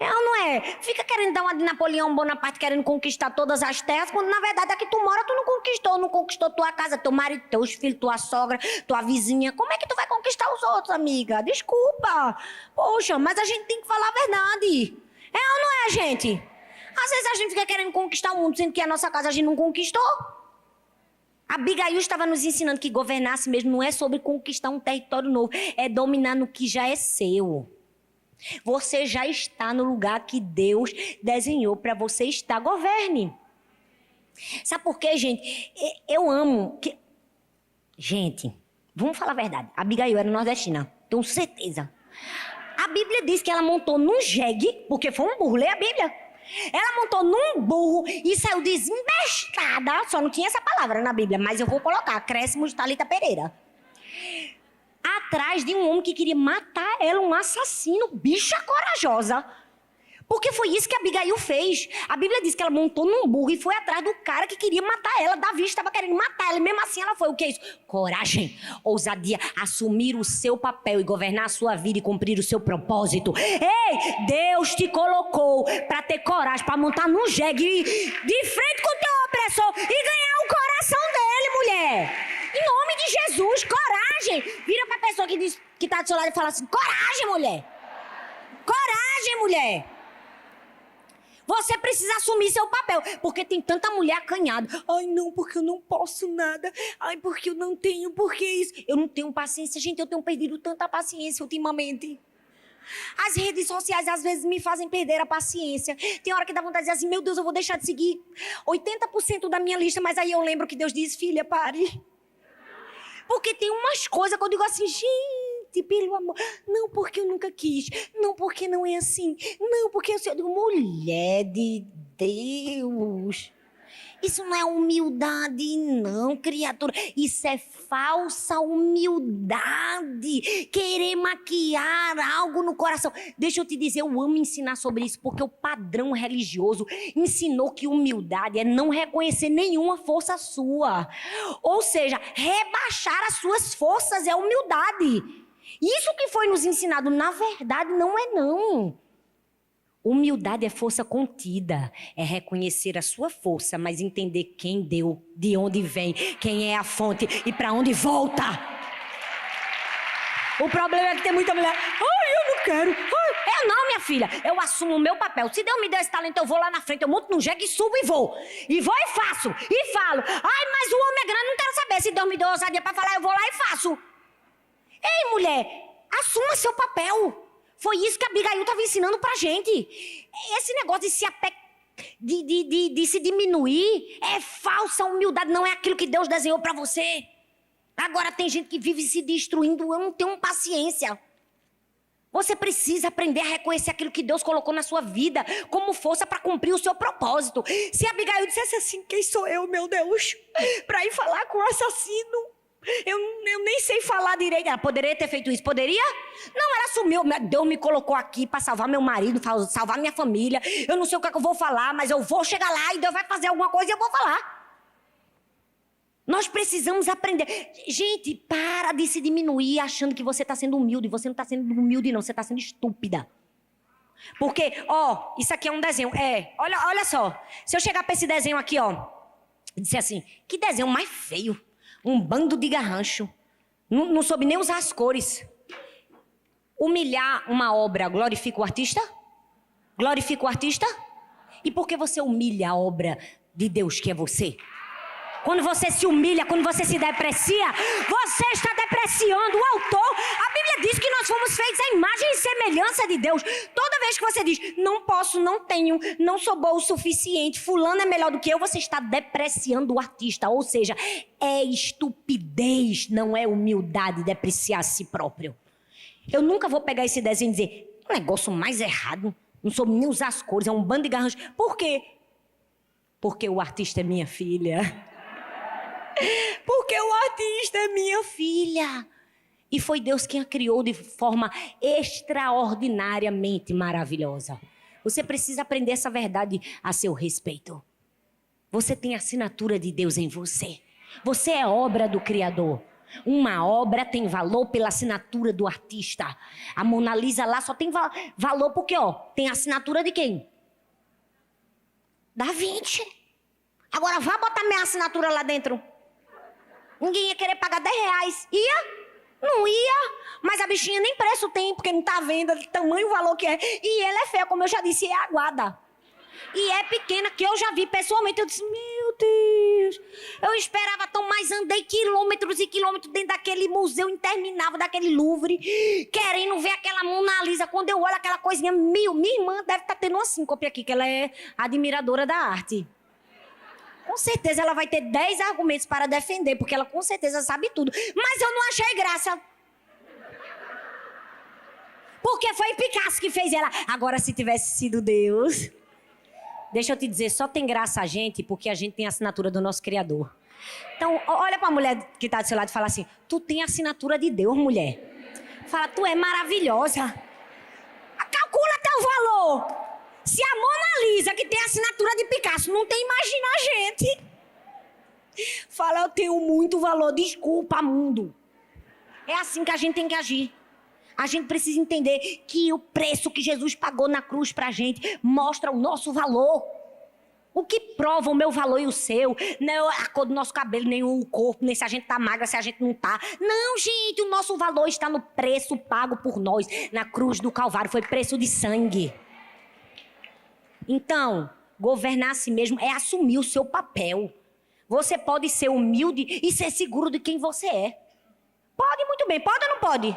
É ou não é? Fica querendo dar uma de Napoleão Bonaparte, querendo conquistar todas as terras, quando na verdade aqui tu mora, tu não conquistou tua casa, teu marido, teus filhos, tua sogra, tua vizinha. Como é que tu vai conquistar os outros, amiga? Desculpa. Poxa, mas a gente tem que falar a verdade. É ou não é, gente? Às vezes a gente fica querendo conquistar o mundo, sendo que a nossa casa a gente não conquistou. Abigail estava nos ensinando que governar a si mesmo não é sobre conquistar um território novo, é dominar no que já é seu. Você já está no lugar que Deus desenhou para você estar. Governe. Sabe por quê, gente? Eu amo que... Gente, vamos falar a verdade. Abigail era nordestina, tenho certeza. A Bíblia diz que ela montou num jegue, porque foi um burro, lê a Bíblia. Ela montou num burro e saiu desembestada, só não tinha essa palavra na Bíblia, mas eu vou colocar, acréscimo de Thalita Pereira. Atrás de um homem que queria matar ela, um assassino, bicha corajosa. Porque foi isso que Abigail fez. A Bíblia diz que ela montou num burro e foi atrás do cara que queria matar ela. Davi estava querendo matar ela. E mesmo assim ela foi. O que é isso? Coragem, ousadia, assumir o seu papel e governar a sua vida e cumprir o seu propósito. Ei, Deus te colocou para ter coragem, para montar num jegue de frente com o teu opressor e ganhar o coração dele, mulher. Em nome de Jesus, coragem. Vira para a pessoa que está do seu lado e fala assim: coragem, mulher. Coragem, mulher. Você precisa assumir seu papel, porque tem tanta mulher acanhada. Ai, não, porque eu não posso nada. Ai, porque eu não tenho, porque isso. Eu não tenho paciência. Gente, eu tenho perdido tanta paciência ultimamente. As redes sociais, às vezes, me fazem perder a paciência. Tem hora que dá vontade de dizer assim: meu Deus, eu vou deixar de seguir 80% da minha lista, mas aí eu lembro que Deus diz: filha, pare. Porque tem umas coisas que eu digo assim: gente, pelo amor, não porque eu nunca quis, não porque não é assim, não porque eu digo, mulher de Deus. Isso não é humildade, não, criatura. Isso é falsa humildade. Querer maquiar algo no coração. Deixa eu te dizer, eu amo ensinar sobre isso, porque o padrão religioso ensinou que humildade é não reconhecer nenhuma força sua. Ou seja, rebaixar as suas forças é humildade. Isso que foi nos ensinado, na verdade, não é não. Humildade é força contida, é reconhecer a sua força, mas entender quem deu, de onde vem, quem é a fonte e para onde volta. O problema é que tem muita mulher, eu não quero. Eu não, minha filha, eu assumo o meu papel. Se Deus me der esse talento, eu vou lá na frente, eu monto no jegue e subo e vou. E vou e faço, e falo. Mas o homem é grande, não quero saber. Se Deus me deu ousadia para falar, eu vou lá e faço. Ei, mulher, assuma seu papel. Foi isso que a Abigail estava ensinando pra gente. Esse negócio de se diminuir é falsa humildade, não é aquilo que Deus desenhou pra você. Agora tem gente que vive se destruindo, eu não tenho paciência. Você precisa aprender a reconhecer aquilo que Deus colocou na sua vida como força para cumprir o seu propósito. Se a Abigail dissesse assim, quem sou eu, meu Deus, para ir falar com o assassino? Eu nem sei falar direito. Ela poderia ter feito isso, poderia? Não, ela assumiu. Deus me colocou aqui para salvar meu marido, salvar minha família. Eu não sei o que é que eu vou falar, mas eu vou chegar lá e Deus vai fazer alguma coisa e eu vou falar. Nós precisamos aprender. Gente, para de se diminuir achando que você está sendo humilde. Você não está sendo humilde, não. Você está sendo estúpida. Porque, isso aqui é um desenho. Olha só. Se eu chegar para esse desenho aqui, e disser assim, que desenho mais feio. Um bando de garrancho. Não soube nem usar as cores. Humilhar uma obra glorifica o artista? Glorifica o artista? E por que você humilha a obra de Deus que é você? Quando você se humilha, quando você se deprecia, você está depreciando o autor. A Bíblia diz que nós fomos feitos à imagem e semelhança de Deus. Toda vez que você diz, não posso, não tenho, não sou boa o suficiente, fulano é melhor do que eu, você está depreciando o artista. Ou seja, é estupidez, não é humildade depreciar a si próprio. Eu nunca vou pegar esse desenho e dizer, um negócio mais errado, não soube nem usar as cores, é um bando de garranchos. Por quê? Porque o artista é minha filha. Porque o artista é minha filha. E foi Deus quem a criou de forma extraordinariamente maravilhosa. Você precisa aprender essa verdade a seu respeito. Você tem a assinatura de Deus em você. Você é obra do Criador. Uma obra tem valor pela assinatura do artista. A Mona Lisa lá só tem valor porque, tem a assinatura de quem? Da Vinci. Agora vá botar minha assinatura lá dentro. Ninguém ia querer pagar R$10. Ia? Não ia. Mas a bichinha nem preço tem, porque não tá vendo o tamanho, o valor que é. E ela é feia, como eu já disse, é aguada. E é pequena, que eu já vi pessoalmente. Eu disse, meu Deus. Eu esperava tão mais, andei quilômetros e quilômetros dentro daquele museu interminável, daquele Louvre, querendo ver aquela Mona Lisa. Quando eu olho aquela coisinha, minha irmã deve estar tendo uma síncope aqui, que ela é admiradora da arte. Com certeza ela vai ter 10 argumentos para defender, porque ela com certeza sabe tudo. Mas eu não achei graça. Porque foi Picasso que fez ela. Agora, se tivesse sido Deus... Deixa eu te dizer, só tem graça a gente porque a gente tem a assinatura do nosso Criador. Então, olha para a mulher que está do seu lado e fala assim, tu tem a assinatura de Deus, mulher. Fala, tu é maravilhosa. Calcula teu valor. Se a Mona Lisa, que tem a assinatura de Picasso, não tem, imagina a gente. Fala, eu tenho muito valor, desculpa, mundo. É assim que a gente tem que agir. A gente precisa entender que o preço que Jesus pagou na cruz pra gente mostra o nosso valor. O que prova o meu valor e o seu? Não é a cor do nosso cabelo, nem o corpo, nem se a gente tá magra, se a gente não tá. Não, gente, o nosso valor está no preço pago por nós. Na cruz do Calvário, foi preço de sangue. Então, governar a si mesmo é assumir o seu papel. Você pode ser humilde e ser seguro de quem você é. Pode muito bem, pode ou não pode?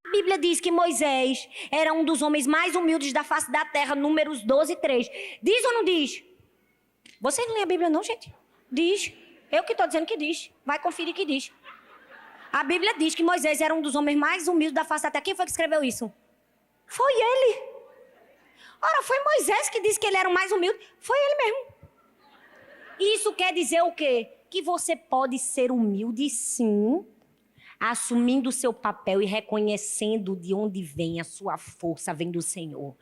A Bíblia diz que Moisés era um dos homens mais humildes da face da terra, Números 12:3. Diz ou não diz? Vocês não lêem a Bíblia não, gente? Diz. Eu que estou dizendo que diz. Vai conferir que diz. A Bíblia diz que Moisés era um dos homens mais humildes da face da terra. Quem foi que escreveu isso? Foi ele. Ora, foi Moisés que disse que ele era o mais humilde. Foi ele mesmo. Isso quer dizer o quê? Que você pode ser humilde, sim, assumindo o seu papel e reconhecendo de onde vem a sua força, vem do Senhor.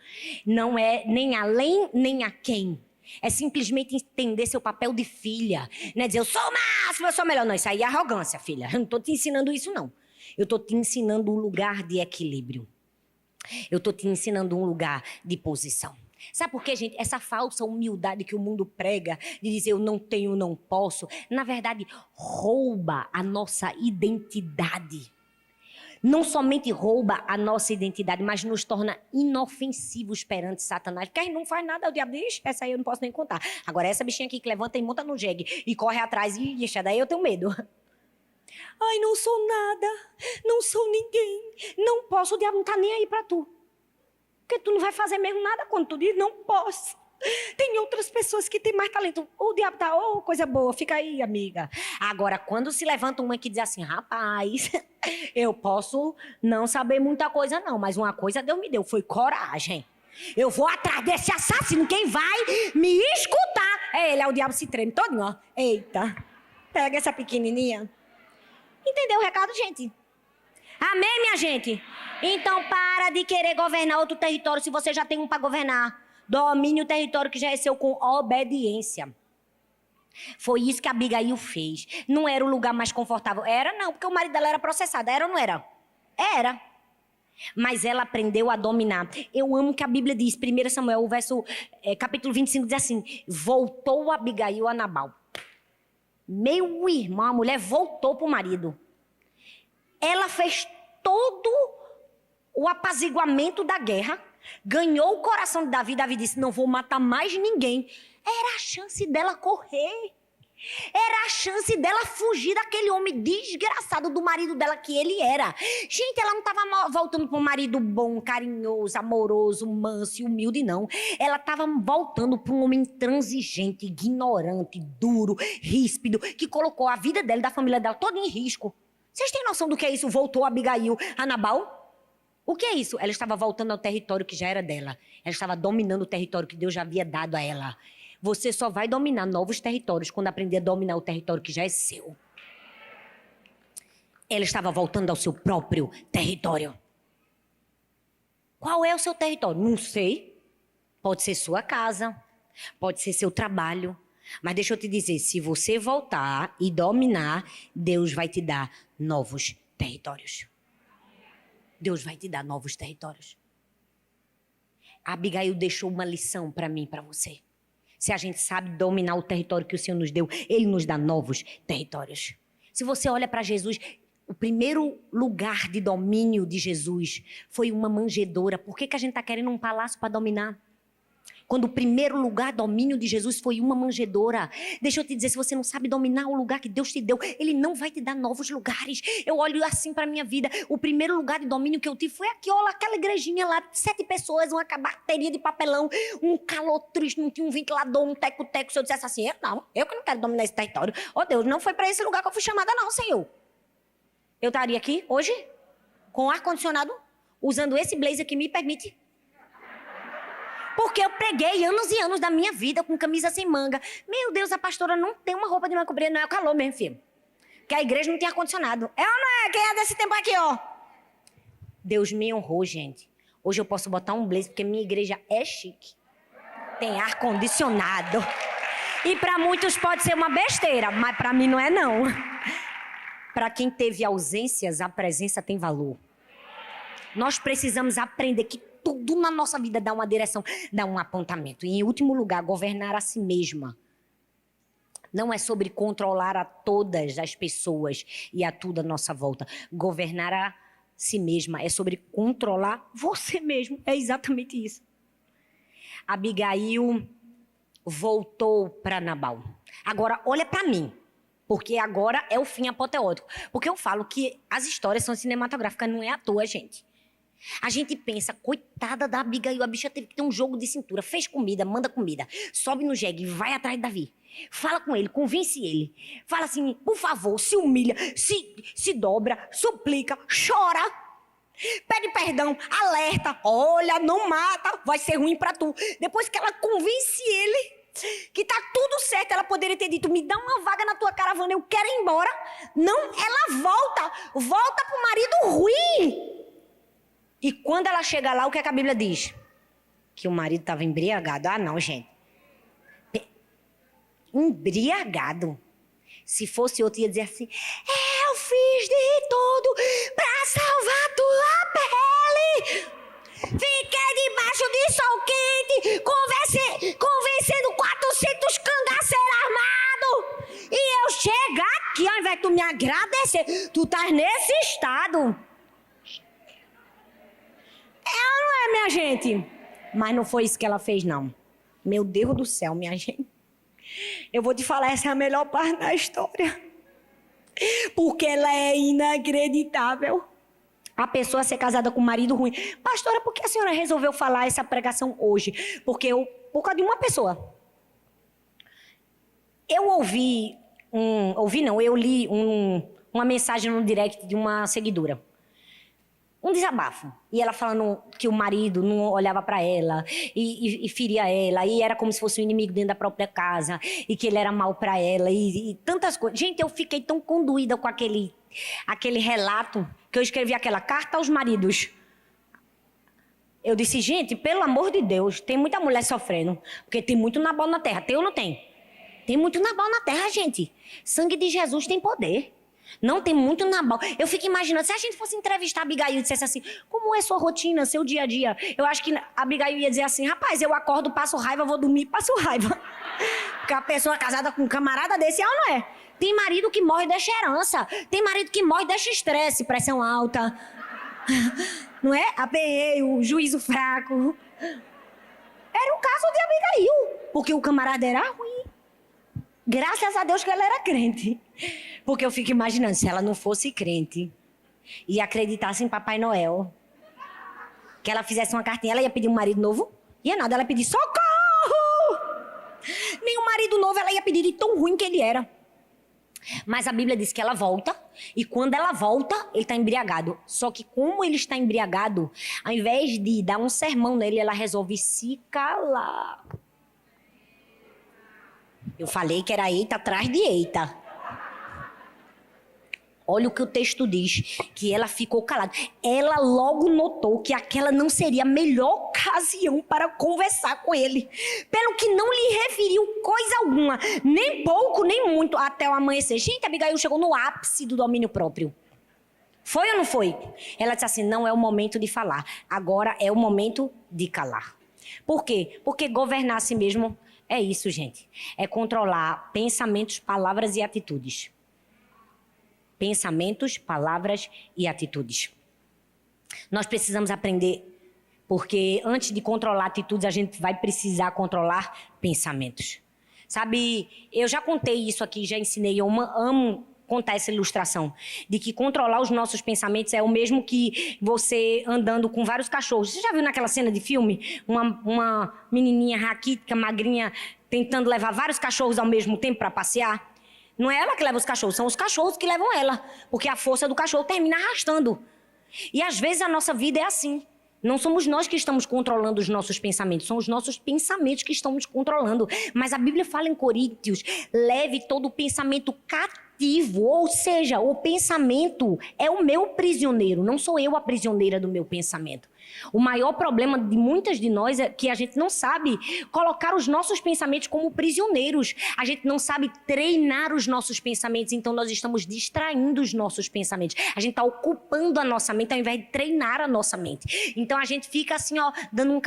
Não é nem além, nem a quem. É simplesmente entender seu papel de filha. Não é dizer, eu sou o máximo, eu sou melhor. Não, isso aí é arrogância, filha. Eu não estou te ensinando isso, não. Eu estou te ensinando um lugar de equilíbrio. Eu estou te ensinando um lugar de posição. Sabe por quê, gente? Essa falsa humildade que o mundo prega, de dizer eu não tenho, não posso, na verdade, rouba a nossa identidade. Não somente rouba a nossa identidade, mas nos torna inofensivos perante Satanás. Porque aí não faz nada, o diabo diz, essa aí eu não posso nem contar. Agora, essa bichinha aqui que levanta e monta no jegue e corre atrás, e daí eu tenho medo. Ai, não sou nada, não sou ninguém, não posso, o diabo não tá nem aí pra tu. Porque tu não vai fazer mesmo nada quando tu diz, não posso. Tem outras pessoas que têm mais talento. O diabo tá, coisa boa, fica aí, amiga. Agora, quando se levanta uma que diz assim, rapaz, eu posso não saber muita coisa não, mas uma coisa Deus me deu, foi coragem. Eu vou atrás desse assassino, quem vai me escutar? É ele, o diabo se treme todinho, ó. Eita, pega essa pequenininha. Entendeu o recado, gente? Amém, minha gente? Então para de querer governar outro território se você já tem um para governar. Domine o território que já é seu com obediência. Foi isso que a Abigail fez. Não era o lugar mais confortável. Era não, porque o marido dela era processado. Era ou não era? Era. Mas ela aprendeu a dominar. Eu amo que a Bíblia diz, 1 Samuel, capítulo 25, diz assim, voltou Abigail a Nabal. Meu irmão, a mulher voltou para o marido. Ela fez todo o apaziguamento da guerra, ganhou o coração de Davi. Davi disse, não vou matar mais ninguém. Era a chance dela correr. Era a chance dela fugir daquele homem desgraçado do marido dela que ele era. Gente, ela não estava voltando para um marido bom, carinhoso, amoroso, manso e humilde, não. Ela estava voltando para um homem intransigente, ignorante, duro, ríspido, que colocou a vida dela e da família dela toda em risco. Vocês têm noção do que é isso? Voltou Abigail a Nabal? O que é isso? Ela estava voltando ao território que já era dela. Ela estava dominando o território que Deus já havia dado a ela. Você só vai dominar novos territórios quando aprender a dominar o território que já é seu. Ela estava voltando ao seu próprio território. Qual é o seu território? Não sei. Pode ser sua casa, pode ser seu trabalho. Mas deixa eu te dizer, se você voltar e dominar, Deus vai te dar novos territórios. Deus vai te dar novos territórios. A Abigail deixou uma lição para mim e para você. Se a gente sabe dominar o território que o Senhor nos deu, Ele nos dá novos territórios. Se você olha para Jesus, o primeiro lugar de domínio de Jesus foi uma manjedoura. Por que a gente está querendo um palácio para dominar? Quando o primeiro lugar domínio de Jesus foi uma manjedoura. Deixa eu te dizer, se você não sabe dominar o lugar que Deus te deu, Ele não vai te dar novos lugares. Eu olho assim para a minha vida. O primeiro lugar de domínio que eu tive foi aqui, olha, aquela igrejinha lá, 7 pessoas, uma bateria de papelão, um calor triste, não tinha um ventilador, um teco-teco. Se eu dissesse assim, eu que não quero dominar esse território. Oh Deus, não foi para esse lugar que eu fui chamada não, Senhor. Eu estaria aqui hoje, com ar-condicionado, usando esse blazer que me permite. Porque eu preguei anos e anos da minha vida com camisa sem manga. Meu Deus, a pastora não tem uma roupa de manga comprida, não é o calor mesmo, filho. Porque a igreja não tem ar-condicionado. É ou não é? Quem é desse tempo aqui, ó? Deus me honrou, gente. Hoje eu posso botar um blazer porque minha igreja é chique. Tem ar-condicionado. E para muitos pode ser uma besteira, mas para mim não é não. Para quem teve ausências, a presença tem valor. Nós precisamos aprender que tudo na nossa vida dá uma direção, dá um apontamento. E, em último lugar, governar a si mesma. Não é sobre controlar a todas as pessoas e a tudo à nossa volta. Governar a si mesma é sobre controlar você mesmo. É exatamente isso. Abigail voltou para Nabal. Agora, olha para mim. Porque agora é o fim apoteótico. Porque eu falo que as histórias são cinematográficas, não é à toa, gente. A gente pensa, coitada da Abigail, a bicha teve que ter um jogo de cintura, fez comida, manda comida, sobe no jegue, vai atrás de Davi, fala com ele, convence ele, fala assim, por favor, se humilha, se dobra, suplica, chora, pede perdão, alerta, olha, não mata, vai ser ruim pra tu. Depois que ela convence ele, que tá tudo certo. Ela poderia ter dito, me dá uma vaga na tua caravana, eu quero ir embora. Não, ela volta pro marido ruim. E quando ela chega lá, o que é que a Bíblia diz? Que o marido estava embriagado. Ah, não, gente. Embriagado. Se fosse outro, ia dizer assim, eu fiz de tudo pra salvar tua pele. Fiquei debaixo de sol quente, convencendo 400 cangaceiros armados. E eu chegar aqui, ao invés de tu me agradecer, tu tá nesse estado. Não é, minha gente? Mas não foi isso que ela fez, não. Meu Deus do céu, minha gente. Eu vou te falar, essa é a melhor parte da história. Porque ela é inacreditável. A pessoa ser casada com um marido ruim. Pastora, por que a senhora resolveu falar essa pregação hoje? Por causa de uma pessoa. Eu li uma mensagem no direct de uma seguidora. Um desabafo. E ela falando que o marido não olhava para ela e feria ela. E era como se fosse um inimigo dentro da própria casa. E que ele era mal para ela. E tantas coisas. Gente, eu fiquei tão conduída com aquele relato que eu escrevi aquela carta aos maridos. Eu disse, gente, pelo amor de Deus, tem muita mulher sofrendo. Porque tem muito Nabal na terra. Tem ou não tem? Tem muito Nabal na terra, gente. Sangue de Jesus tem poder. Não tem muito Nabal. Eu fico imaginando, se a gente fosse entrevistar a Abigail e dissesse assim, como é sua rotina, seu dia a dia? Eu acho que a Abigail ia dizer assim, rapaz, eu acordo, passo raiva, vou dormir, passo raiva. Porque a pessoa casada com um camarada desse, ela não é. Tem marido que morre, deixa herança. Tem marido que morre, deixa estresse, pressão alta. Não é? Aperreio, juízo fraco. Era o caso de Abigail. Porque o camarada era ruim. Graças a Deus que ela era crente. Porque eu fico imaginando, se ela não fosse crente e acreditasse em Papai Noel, que ela fizesse uma cartinha, ela ia pedir um marido novo? Ia nada, ela ia pedir socorro! Nem um marido novo ela ia pedir de tão ruim que ele era. Mas a Bíblia diz que ela volta, e quando ela volta, ele está embriagado. Só que como ele está embriagado, ao invés de dar um sermão nele, ela resolve se calar. Eu falei que era eita atrás de eita. Olha o que o texto diz, que ela ficou calada. Ela logo notou que aquela não seria a melhor ocasião para conversar com ele. Pelo que não lhe referiu coisa alguma, nem pouco, nem muito, até o amanhecer. Gente, Abigail chegou no ápice do domínio próprio. Foi ou não foi? Ela disse assim, não é o momento de falar, agora é o momento de calar. Por quê? Porque governar a si mesmo é isso, gente. É controlar pensamentos, palavras e atitudes. Pensamentos, palavras e atitudes. Nós precisamos aprender, porque antes de controlar atitudes, a gente vai precisar controlar pensamentos. Sabe, eu já contei isso aqui, já ensinei, eu amo contar essa ilustração, de que controlar os nossos pensamentos é o mesmo que você andando com vários cachorros. Você já viu naquela cena de filme, uma menininha raquítica, magrinha, tentando levar vários cachorros ao mesmo tempo para passear? Não é ela que leva os cachorros, são os cachorros que levam ela. Porque a força do cachorro termina arrastando. E às vezes a nossa vida é assim. Não somos nós que estamos controlando os nossos pensamentos, são os nossos pensamentos que estão nos controlando. Mas a Bíblia fala em Coríntios, leve todo o pensamento cativo. Ou seja, o pensamento é o meu prisioneiro, não sou eu a prisioneira do meu pensamento. O maior problema de muitas de nós é que a gente não sabe colocar os nossos pensamentos como prisioneiros. A gente não sabe treinar os nossos pensamentos, então nós estamos distraindo os nossos pensamentos. A gente está ocupando a nossa mente ao invés de treinar a nossa mente. Então a gente fica assim, ó, dando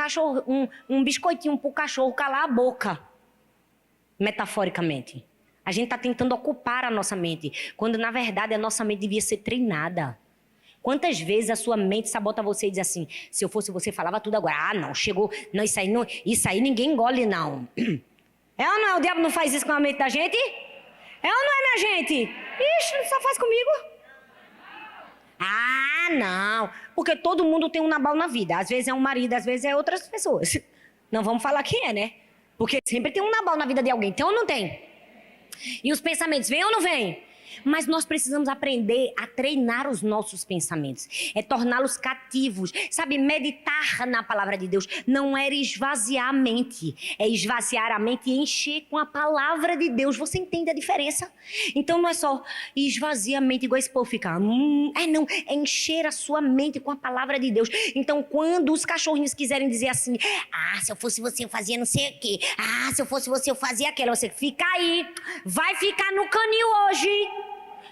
um biscoitinho pro cachorro calar a boca, metaforicamente. A gente está tentando ocupar a nossa mente, quando na verdade a nossa mente devia ser treinada. Quantas vezes a sua mente sabota você e diz assim, se eu fosse você, falava tudo agora. Ah, não, chegou, não, isso aí ninguém engole, não. É ou não é? O diabo não faz isso com a mente da gente? É ou não é, minha gente? Ixi, só faz comigo. Ah, não, porque todo mundo tem um Nabal na vida. Às vezes é um marido, às vezes é outras pessoas. Não vamos falar quem é, né? Porque sempre tem um Nabal na vida de alguém, tem ou não tem? E os pensamentos, vêm ou não vêm? Mas nós precisamos aprender a treinar os nossos pensamentos. É torná-los cativos. Sabe, meditar na palavra de Deus não é esvaziar a mente. É esvaziar a mente e encher com a palavra de Deus. Você entende a diferença? Então não é só esvaziar a mente igual esse povo fica. Não. É encher a sua mente com a palavra de Deus. Então quando os cachorrinhos quiserem dizer assim, se eu fosse você eu fazia não sei o quê. Se eu fosse você eu fazia aquilo. Você fica aí. Vai ficar no canil hoje.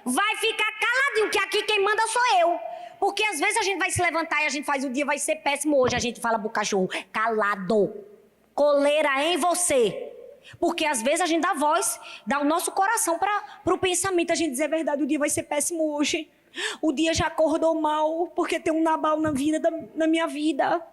Vai ficar caladinho, que aqui quem manda sou eu. Porque às vezes a gente vai se levantar e a gente faz o dia vai ser péssimo hoje. A gente fala pro cachorro, calado. Coleira em você. Porque às vezes a gente dá voz, dá o nosso coração pro pensamento. A gente diz, é verdade, o dia vai ser péssimo hoje. O dia já acordou mal, porque tem um Nabal na minha vida.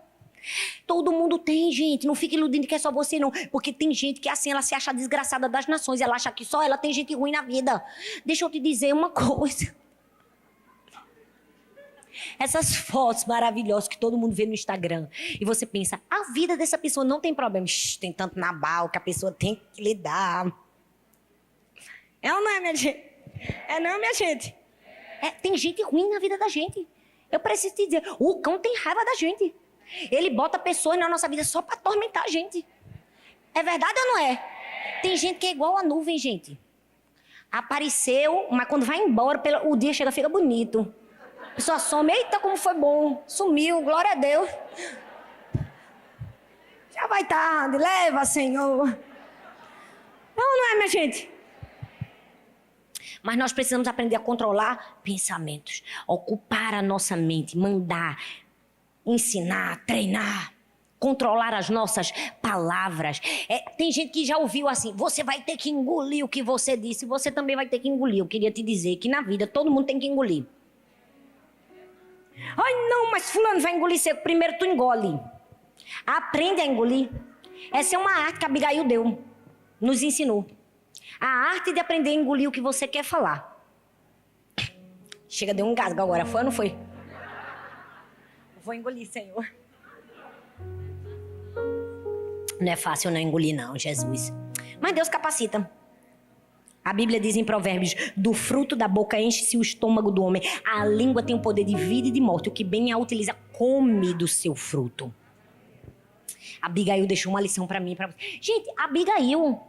Todo mundo tem, gente. Não fique iludindo que é só você, não. Porque tem gente que assim, ela se acha desgraçada das nações. Ela acha que só ela tem gente ruim na vida. Deixa eu te dizer uma coisa. Essas fotos maravilhosas que todo mundo vê no Instagram. E você pensa, a vida dessa pessoa não tem problema. Tem tanto Nabal que a pessoa tem que lidar. É ou não é, minha gente? É não, minha gente? Tem gente ruim na vida da gente. Eu preciso te dizer, o cão tem raiva da gente. Ele bota pessoas na nossa vida só pra atormentar a gente. É verdade ou não é? Tem gente que é igual a nuvem, gente. Apareceu, mas quando vai embora, o dia chega, fica bonito. A pessoa some, eita, como foi bom. Sumiu, glória a Deus. Já vai tarde, leva, Senhor. Não é, minha gente? Mas nós precisamos aprender a controlar pensamentos. Ocupar a nossa mente, mandar, ensinar, treinar, controlar as nossas palavras. Tem gente que já ouviu assim, você vai ter que engolir o que você disse, você também vai ter que engolir. Eu queria te dizer que na vida todo mundo tem que engolir. Ai não, mas fulano vai engolir seco, primeiro tu engole. Aprende a engolir. Essa é uma arte que a Abigail nos ensinou. A arte de aprender a engolir o que você quer falar. Chega, deu um gasgo agora, foi ou não foi? Vou engolir, Senhor. Não é fácil não engolir não, Jesus. Mas Deus capacita. A Bíblia diz em Provérbios, do fruto da boca enche-se o estômago do homem. A língua tem o poder de vida e de morte. O que bem a utiliza, come do seu fruto. Abigail deixou uma lição pra mim. Gente, Abigail...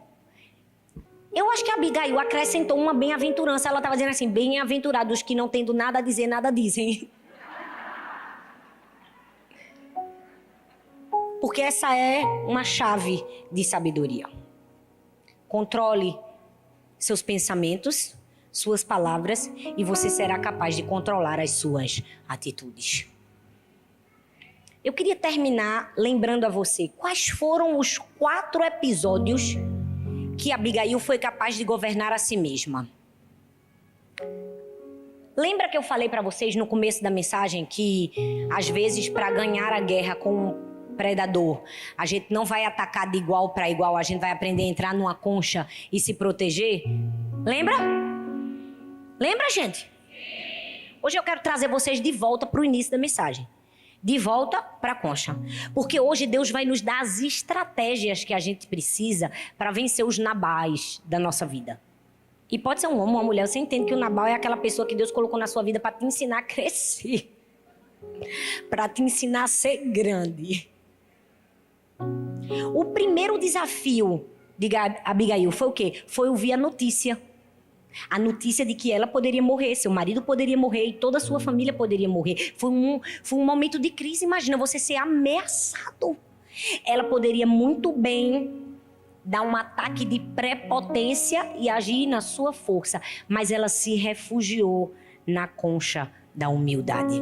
Eu acho que a Abigail acrescentou uma bem-aventurança. Ela estava dizendo assim, bem-aventurados os que não tendo nada a dizer, nada dizem. Porque essa é uma chave de sabedoria. Controle seus pensamentos, suas palavras, e você será capaz de controlar as suas atitudes. Eu queria terminar lembrando a você quais foram os 4 episódios que Abigail foi capaz de governar a si mesma. Lembra que eu falei para vocês no começo da mensagem que, às vezes, para ganhar a guerra com um predador, a gente não vai atacar de igual para igual, a gente vai aprender a entrar numa concha e se proteger? Lembra? Lembra, gente? Hoje eu quero trazer vocês de volta para o início da mensagem. De volta para a concha. Porque hoje Deus vai nos dar as estratégias que a gente precisa para vencer os nabais da nossa vida. E pode ser um homem ou uma mulher. Você entende que o Nabal é aquela pessoa que Deus colocou na sua vida para te ensinar a crescer. Para te ensinar a ser grande. O primeiro desafio de Abigail foi o quê? Foi ouvir a notícia. A notícia de que ela poderia morrer, seu marido poderia morrer e toda a sua família poderia morrer. Foi um momento de crise. Imagina você ser ameaçado. Ela poderia muito bem dar um ataque de prepotência e agir na sua força. Mas ela se refugiou na concha da humildade.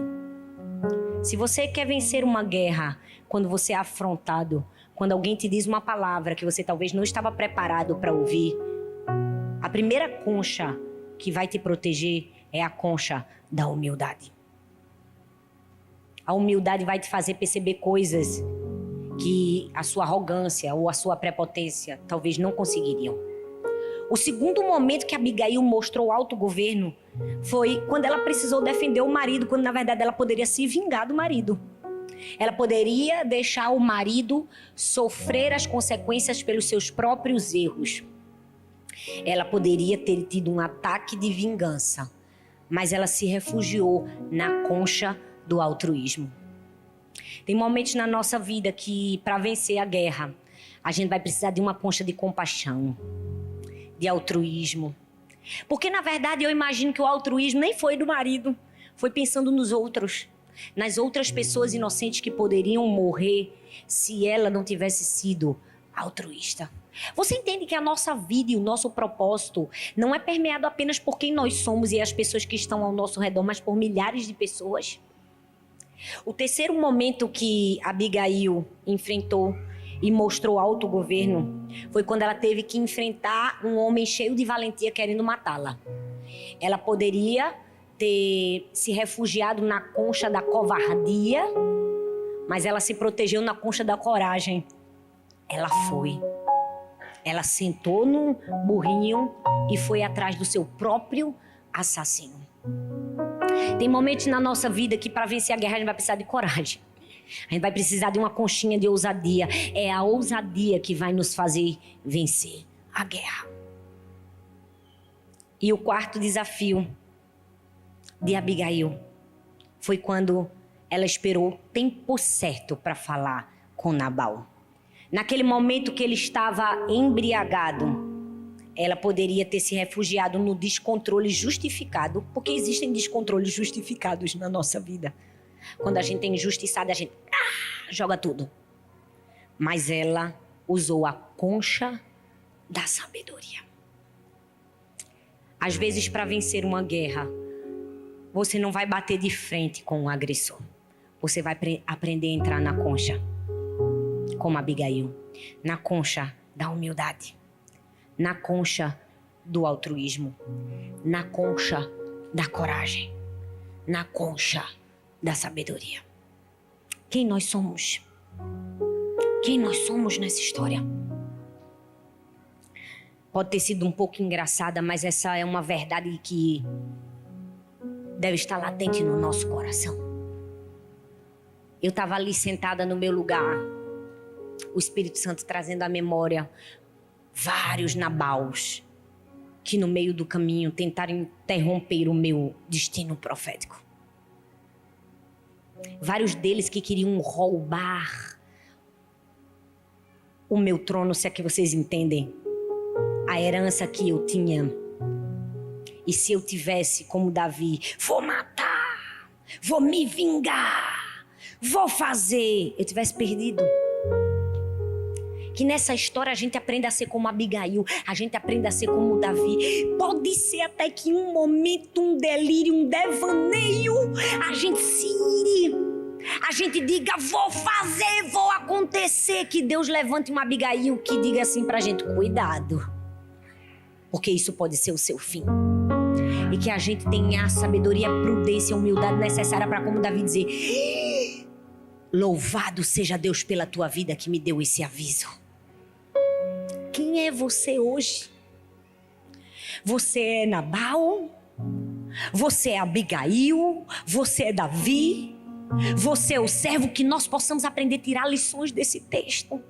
Se você quer vencer uma guerra, quando você é afrontado, quando alguém te diz uma palavra que você talvez não estava preparado para ouvir, a primeira concha que vai te proteger é a concha da humildade. A humildade vai te fazer perceber coisas que a sua arrogância ou a sua prepotência talvez não conseguiriam. O segundo momento que Abigail mostrou autogoverno foi quando ela precisou defender o marido, quando na verdade ela poderia se vingar do marido. Ela poderia deixar o marido sofrer as consequências pelos seus próprios erros. Ela poderia ter tido um ataque de vingança, mas ela se refugiou na concha do altruísmo. Tem momentos na nossa vida que, para vencer a guerra, a gente vai precisar de uma concha de compaixão, de altruísmo. Porque, na verdade, eu imagino que o altruísmo nem foi do marido, foi pensando nos outros, nas outras pessoas inocentes que poderiam morrer se ela não tivesse sido altruísta. Você entende que a nossa vida e o nosso propósito não é permeado apenas por quem nós somos e as pessoas que estão ao nosso redor, mas por milhares de pessoas? O terceiro momento que Abigail enfrentou e mostrou autogoverno foi quando ela teve que enfrentar um homem cheio de valentia querendo matá-la. Ela poderia ter se refugiado na concha da covardia, mas ela se protegeu na concha da coragem. Ela foi. Ela sentou num burrinho e foi atrás do seu próprio assassino. Tem momentos na nossa vida que para vencer a guerra a gente vai precisar de coragem. A gente vai precisar de uma conchinha de ousadia. É a ousadia que vai nos fazer vencer a guerra. E o quarto desafio de Abigail foi quando ela esperou o tempo certo para falar com Nabal. Naquele momento que ele estava embriagado, ela poderia ter se refugiado no descontrole justificado, porque existem descontroles justificados na nossa vida. Quando a gente é injustiçada, a gente joga tudo. Mas ela usou a concha da sabedoria. Às vezes, para vencer uma guerra, você não vai bater de frente com o agressor. Você vai aprender a entrar na concha, como Abigail, na concha da humildade, na concha do altruísmo, na concha da coragem, na concha da sabedoria. Quem nós somos? Quem nós somos nessa história? Pode ter sido um pouco engraçada, mas essa é uma verdade que deve estar latente no nosso coração. Eu estava ali sentada no meu lugar, o Espírito Santo trazendo à memória vários Nabals que no meio do caminho tentaram interromper o meu destino profético. Vários deles que queriam roubar o meu trono, se é que vocês entendem, a herança que eu tinha. E se eu tivesse, como Davi, vou matar, vou me vingar, vou fazer, eu tivesse perdido. Que nessa história a gente aprenda a ser como Abigail, a gente aprenda a ser como Davi. Pode ser até que em um momento, um delírio, um devaneio, a gente se ire, a gente diga, vou fazer, vou acontecer. Que Deus levante uma Abigail que diga assim pra gente, cuidado, porque isso pode ser o seu fim. E que a gente tenha a sabedoria, a prudência, a humildade necessária para, como Davi, dizer, louvado seja Deus pela tua vida que me deu esse aviso. Quem é você hoje? Você é Nabal? Você é Abigail? Você é Davi? Você é o servo? Que nós possamos aprender a tirar lições desse texto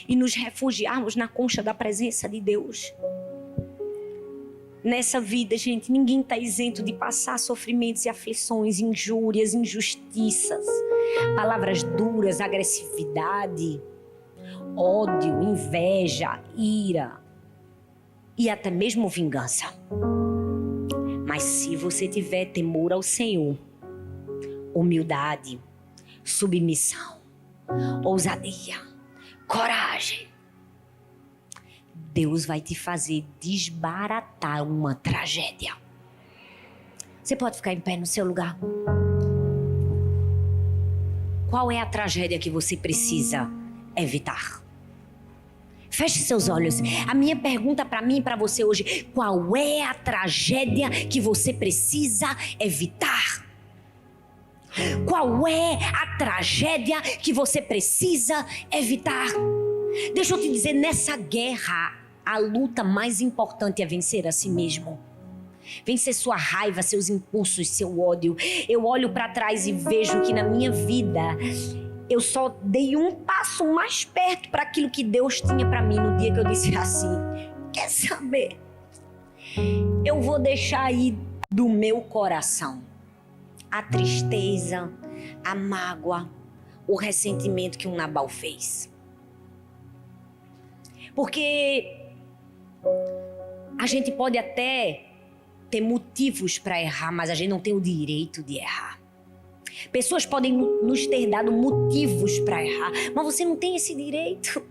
e nos refugiarmos na concha da presença de Deus. Nessa vida, gente, ninguém está isento de passar sofrimentos e aflições, injúrias, injustiças, palavras duras, agressividade, ódio, inveja, ira e até mesmo vingança. Mas se você tiver temor ao Senhor, humildade, submissão, ousadia, coragem, Deus vai te fazer desbaratar uma tragédia. Você pode ficar em pé no seu lugar? Qual é a tragédia que você precisa evitar? Feche seus olhos. A minha pergunta para mim e para você hoje: qual é a tragédia que você precisa evitar? Qual é a tragédia que você precisa evitar? Deixa eu te dizer, nessa guerra, a luta mais importante é vencer a si mesmo. Vencer sua raiva, seus impulsos, seu ódio. Eu olho para trás e vejo que na minha vida eu só dei um passo mais perto para aquilo que Deus tinha para mim no dia que eu disse assim: quer saber? Eu vou deixar aí do meu coração a tristeza, a mágoa, o ressentimento que um Nabal fez. Porque a gente pode até ter motivos para errar, mas a gente não tem o direito de errar. Pessoas podem nos ter dado motivos para errar, mas você não tem esse direito.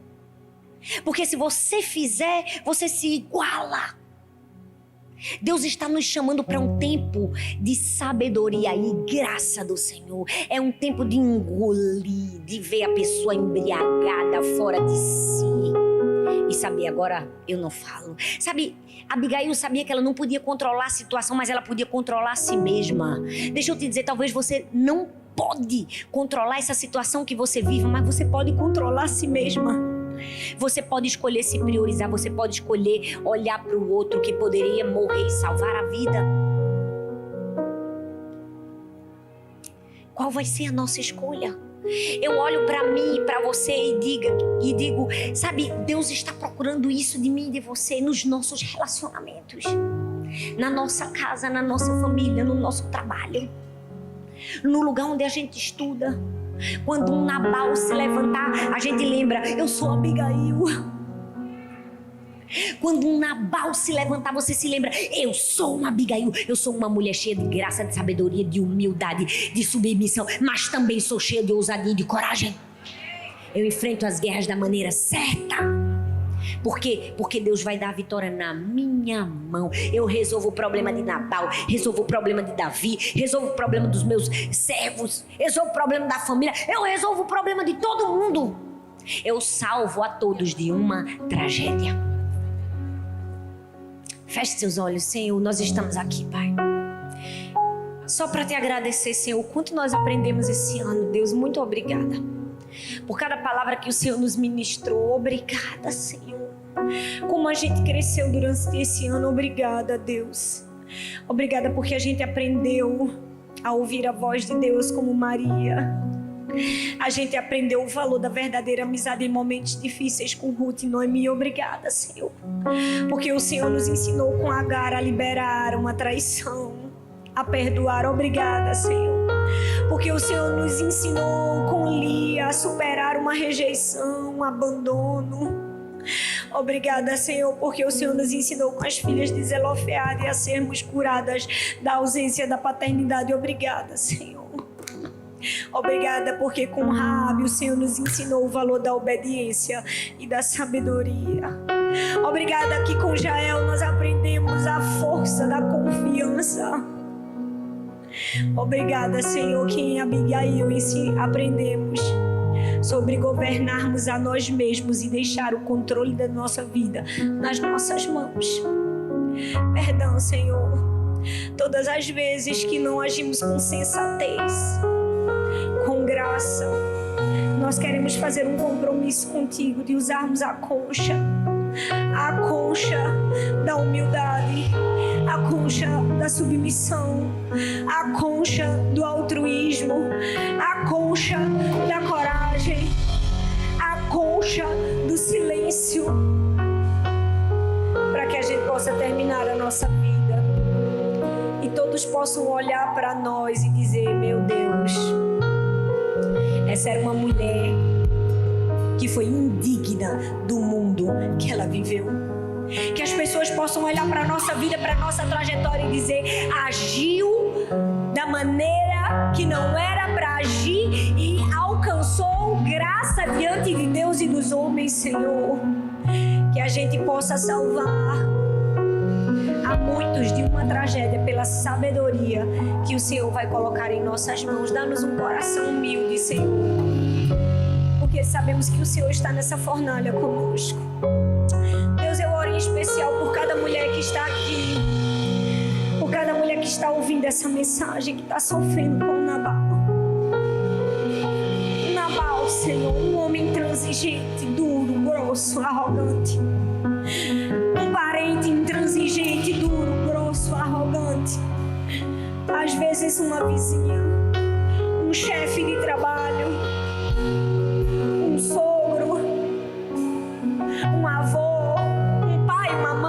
Porque se você fizer, você se iguala. Deus está nos chamando para um tempo de sabedoria e graça do Senhor. É um tempo de engolir, de ver a pessoa embriagada fora de si. E saber, agora eu não falo. Sabe, Abigail sabia que ela não podia controlar a situação, mas ela podia controlar a si mesma. Deixa eu te dizer, talvez você não pode controlar essa situação que você vive, mas você pode controlar a si mesma. Você pode escolher se priorizar, você pode escolher olhar para o outro que poderia morrer e salvar a vida. Qual vai ser a nossa escolha? Eu olho para mim e para você e digo, sabe, Deus está procurando isso de mim e de você nos nossos relacionamentos, na nossa casa, na nossa família, no nosso trabalho, no lugar onde a gente estuda. Quando um Nabal se levantar, a gente lembra, eu sou Abigail. Quando um Nabal se levantar, você se lembra, eu sou uma Abigail. Eu sou uma mulher cheia de graça, de sabedoria, de humildade, de submissão, mas também sou cheia de ousadia e de coragem. Eu enfrento as guerras da maneira certa. Por quê? Porque Deus vai dar a vitória na minha mão. Eu resolvo o problema de Nabal, resolvo o problema de Davi, resolvo o problema dos meus servos, resolvo o problema da família, eu resolvo o problema de todo mundo. Eu salvo a todos de uma tragédia. Feche seus olhos, Senhor, nós estamos aqui, Pai. Só para te agradecer, Senhor, o quanto nós aprendemos esse ano, Deus, muito obrigada. Por cada palavra que o Senhor nos ministrou, obrigada, Senhor. Como a gente cresceu durante esse ano, obrigada, Deus. Obrigada porque a gente aprendeu a ouvir a voz de Deus como Maria. A gente aprendeu o valor da verdadeira amizade em momentos difíceis com Ruth e Noemi. Obrigada, Senhor. Porque o Senhor nos ensinou com Agar a liberar uma traição, a perdoar. Obrigada, Senhor. Porque o Senhor nos ensinou com Lia a superar uma rejeição, um abandono. Obrigada, Senhor, porque o Senhor nos ensinou com as filhas de Zelofeade a sermos curadas da ausência da paternidade. Obrigada, Senhor. Obrigada porque com Raabe o Senhor nos ensinou o valor da obediência e da sabedoria. Obrigada que com Jael nós aprendemos a força da confiança. Obrigada, Senhor, que em Abigail aprendemos sobre governarmos a nós mesmos e deixar o controle da nossa vida nas nossas mãos. Perdão, Senhor, todas as vezes que não agimos com sensatez, com graça. Nós queremos fazer um compromisso contigo de usarmos a concha da humildade, a concha da submissão, a concha do altruísmo, a concha da coragem, a concha do silêncio, para que a gente possa terminar a nossa vida e todos possam olhar para nós e dizer: meu Deus, essa era uma mulher que foi indigna do mundo que ela viveu. Que as pessoas possam olhar para a nossa vida, para a nossa trajetória e dizer: agiu da maneira que não era para agir e alcançou graça diante de Deus e dos homens, Senhor. Que a gente possa salvar a muitos de uma tragédia pela sabedoria que o Senhor vai colocar em nossas mãos. Dá-nos um coração humilde, Senhor, porque sabemos que o Senhor está nessa fornalha conosco. Deus, eu oro em especial por cada mulher que está aqui, por cada mulher que está ouvindo essa mensagem, que está sofrendo com Nabal. Nabal, Senhor, um homem intransigente, duro, grosso, arrogante. Um parente intransigente, duro, grosso, arrogante. Às vezes uma vizinha, um chefe de trabalho, um sogro, um avô, um pai, uma mãe.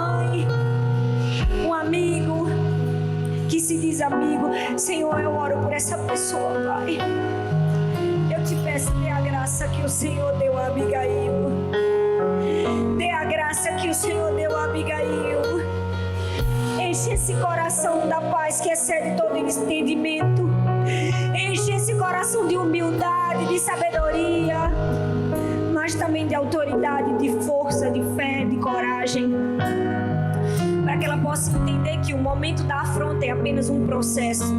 Senhor, eu oro por essa pessoa, Pai. Eu te peço, dê a graça que o Senhor deu a Abigail. Dê a graça que o Senhor deu a Abigail. Enche esse coração da paz que excede todo entendimento. Enche esse coração de humildade, de sabedoria, mas também de autoridade, de força, de fé, de coragem. Para que ela possa entender que o momento da afronta é apenas um processo.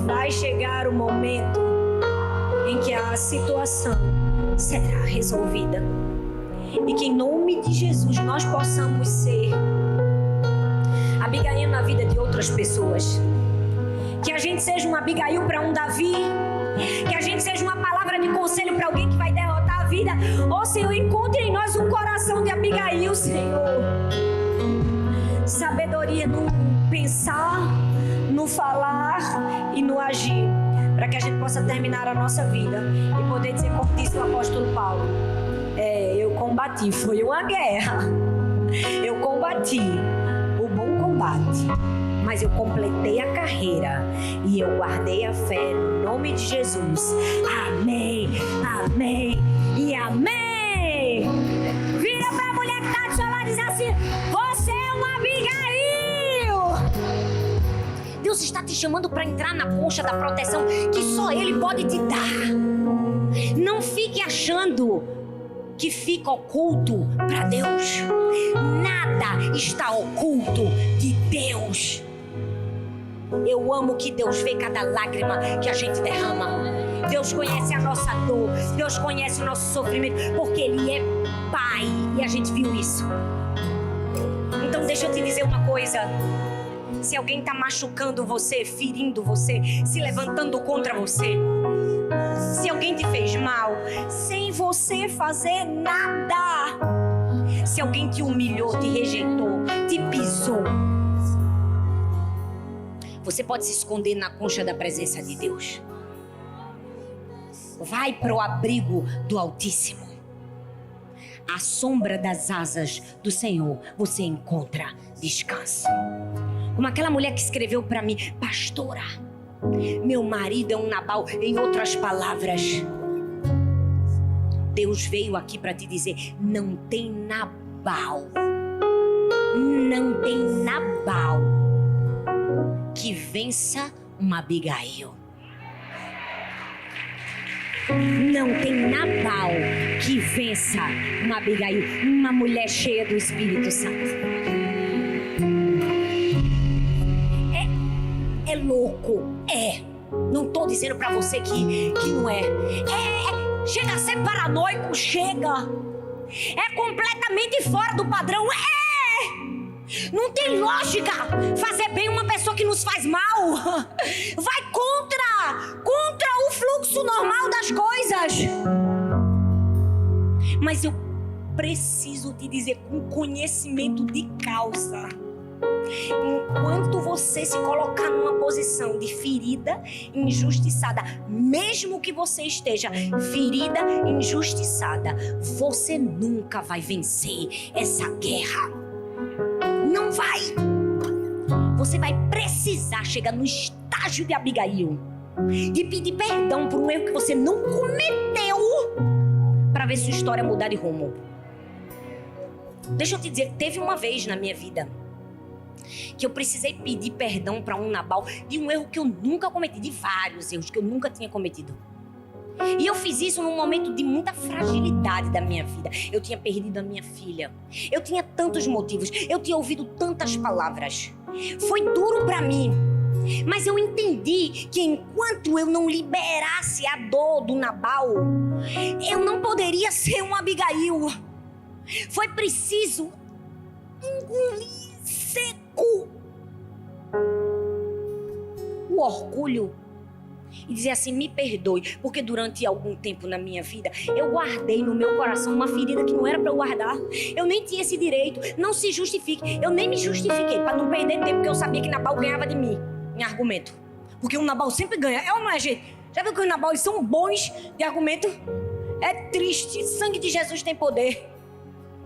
Vai chegar o momento em que a situação será resolvida. E que em nome de Jesus nós possamos ser Abigail na vida de outras pessoas. Que a gente seja uma Abigail para um Davi. Que a gente seja uma palavra de conselho para alguém que vai derrotar a vida. Ó Senhor, encontre em nós um coração de Abigail, Senhor. Sabedoria no pensar, no falar e no agir. Para que a gente possa terminar a nossa vida e poder dizer, como disse o apóstolo Paulo: eu combati, foi uma guerra. Eu combati o bom combate, mas eu completei a carreira e eu guardei a fé no nome de Jesus. Amém, amém e amém. Vira para a mulher que está do seu lado e diz assim: você é uma Abigail. Deus está te chamando para entrar na concha da proteção que só Ele pode te dar. Não fique achando que fica oculto para Deus. Nada está oculto de Deus. Eu amo que Deus vê cada lágrima que a gente derrama. Deus conhece a nossa dor. Deus conhece o nosso sofrimento, porque Ele é Pai e a gente viu isso. Então deixa eu te dizer uma coisa. Se alguém está machucando você, ferindo você, se levantando contra você, se alguém te fez mal sem você fazer nada, se alguém te humilhou, te rejeitou, te pisou, você pode se esconder na concha da presença de Deus. Vai pro abrigo do Altíssimo. À sombra das asas do Senhor você encontra descanso. Como aquela mulher que escreveu para mim: pastora, meu marido é um Nabal. Em outras palavras, Deus veio aqui para te dizer: não tem Nabal. Não tem Nabal que vença uma Abigail. Não tem Nabal que vença uma Abigail, uma mulher cheia do Espírito Santo. É louco, é. Não tô dizendo pra você que não é. Chega a ser paranoico, chega. É completamente fora do padrão, Não tem lógica fazer bem uma pessoa que nos faz mal. Vai contra o fluxo normal das coisas. Mas eu preciso te dizer com conhecimento de causa. Enquanto você se colocar numa posição de ferida, injustiçada, mesmo que você esteja ferida, injustiçada, você nunca vai vencer essa guerra. Não vai. Você vai precisar chegar no estágio de Abigail, de pedir perdão por um erro que você não cometeu, para ver sua história mudar de rumo. Deixa eu te dizer, teve uma vez na minha vida que eu precisei pedir perdão para um Nabal de um erro que eu nunca cometi, de vários erros que eu nunca tinha cometido. E eu fiz isso num momento de muita fragilidade da minha vida. Eu tinha perdido a minha filha. Eu tinha tantos motivos. Eu tinha ouvido tantas palavras. Foi duro para mim. Mas eu entendi que enquanto eu não liberasse a dor do Nabal, eu não poderia ser uma Abigail. Foi preciso engolir seco o orgulho e dizer assim: me perdoe, porque durante algum tempo na minha vida eu guardei no meu coração uma ferida que não era para eu guardar. Eu nem tinha esse direito. Não se justifique. Eu nem me justifiquei para não perder tempo, porque eu sabia que Nabal ganhava de mim em argumento, porque o Nabal sempre ganha. É ou não é, gente? Já viu que os Nabal são bons de argumento? É triste. Sangue de Jesus tem poder.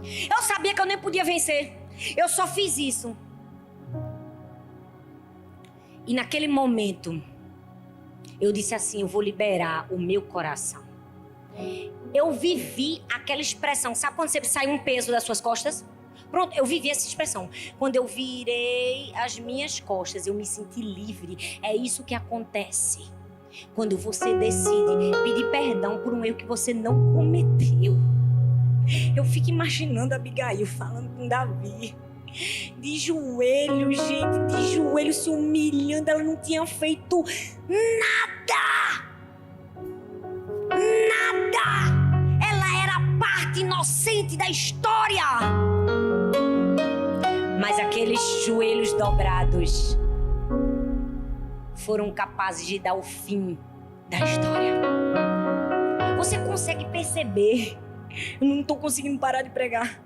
Eu sabia que eu nem podia vencer. Eu só fiz isso. E naquele momento eu disse assim, eu vou liberar o meu coração. Eu vivi aquela expressão, sabe quando você sai um peso das suas costas? Pronto, eu vivi essa expressão. Quando eu virei as minhas costas, eu me senti livre. É isso que acontece quando você decide pedir perdão por um erro que você não cometeu. Eu fico imaginando a Abigail falando com Davi, de joelho, gente, de joelho, se humilhando. Ela não tinha feito nada. Ela era a parte inocente da história. Mas aqueles joelhos dobrados foram capazes de dar o fim da história. Você consegue perceber? Eu não estou conseguindo parar de pregar.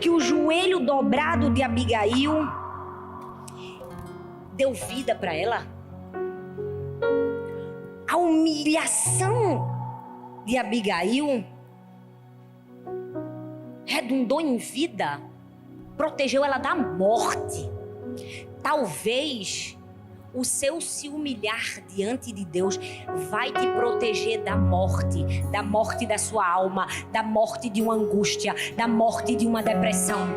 Que o joelho dobrado de Abigail deu vida para ela. A humilhação de Abigail redundou em vida, protegeu ela da morte. Talvez o seu se humilhar diante de Deus vai te proteger da morte da sua alma, da morte de uma angústia, da morte de uma depressão.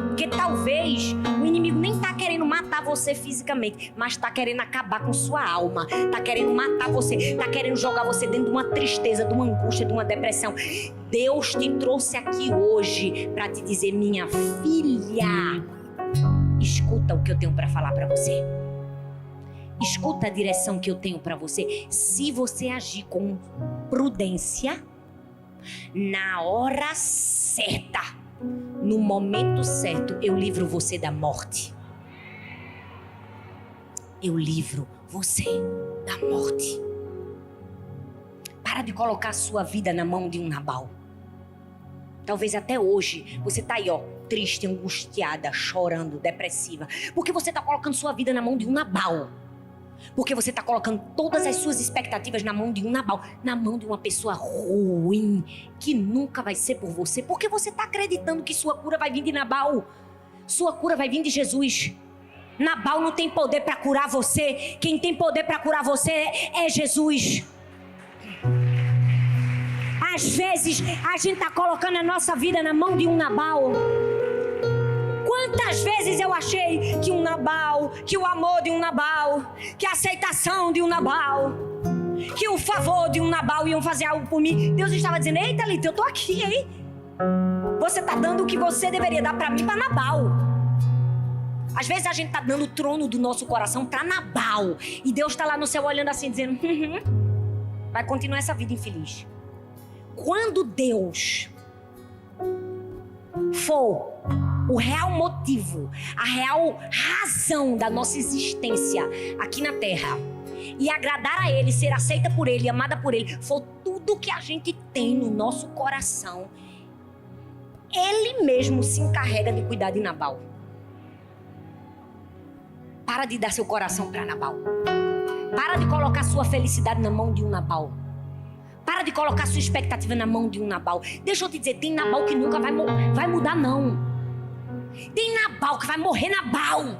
Porque talvez o inimigo nem está querendo matar você fisicamente, mas está querendo acabar com sua alma, está querendo matar você, está querendo jogar você dentro de uma tristeza, de uma angústia, de uma depressão. Deus te trouxe aqui hoje para te dizer, minha filha, escuta o que eu tenho para falar para você. Escuta a direção que eu tenho para você. Se você agir com prudência, na hora certa, no momento certo, eu livro você da morte. Eu livro você da morte. Para de colocar a sua vida na mão de um Nabal. Talvez até hoje você tá aí, triste, angustiada, chorando, depressiva, porque você tá colocando sua vida na mão de um Nabal. Porque você está colocando todas as suas expectativas na mão de um Nabal, na mão de uma pessoa ruim, que nunca vai ser por você. Porque você está acreditando que sua cura vai vir de Nabal. Sua cura vai vir de Jesus. Nabal não tem poder para curar você. Quem tem poder para curar você é Jesus. Às vezes a gente está colocando a nossa vida na mão de um Nabal. Quantas vezes eu achei que um Nabal, que o amor de um Nabal, que a aceitação de um Nabal, que o favor de um Nabal iam fazer algo por mim. Deus estava dizendo, eita, Lita, eu tô aqui, hein? Você tá dando o que você deveria dar para mim, para Nabal. Às vezes a gente tá dando o trono do nosso coração para Nabal. E Deus tá lá no céu olhando assim, dizendo, vai continuar essa vida infeliz. Quando Deus for o real motivo, a real razão da nossa existência aqui na terra, e agradar a Ele, ser aceita por Ele, amada por Ele, for tudo que a gente tem no nosso coração, Ele mesmo se encarrega de cuidar de Nabal. Para de dar seu coração para Nabal. Para de colocar sua felicidade na mão de um Nabal. Para de colocar sua expectativa na mão de um Nabal. Deixa eu te dizer, tem Nabal que nunca vai mudar, não. Tem Nabal que vai morrer Nabal.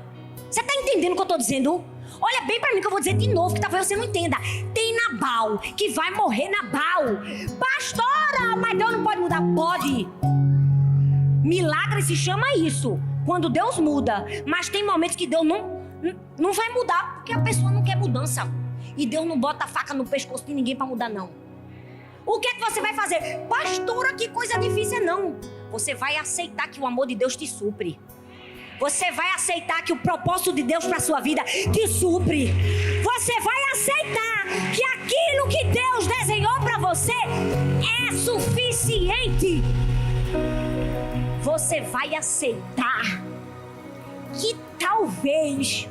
Você tá entendendo o que eu tô dizendo? Olha bem pra mim que eu vou dizer de novo, que talvez você não entenda. Tem Nabal que vai morrer Nabal. Pastora, mas Deus não pode mudar. Pode. Milagre se chama isso, quando Deus muda. Mas tem momentos que Deus não vai mudar, porque a pessoa não quer mudança. E Deus não bota a faca no pescoço de ninguém pra mudar, não. O que é que você vai fazer? Pastora, que coisa difícil, não. Você vai aceitar que o amor de Deus te supre. Você vai aceitar que o propósito de Deus para sua vida te supre. Você vai aceitar que aquilo que Deus desenhou para você é suficiente. Você vai aceitar que talvez...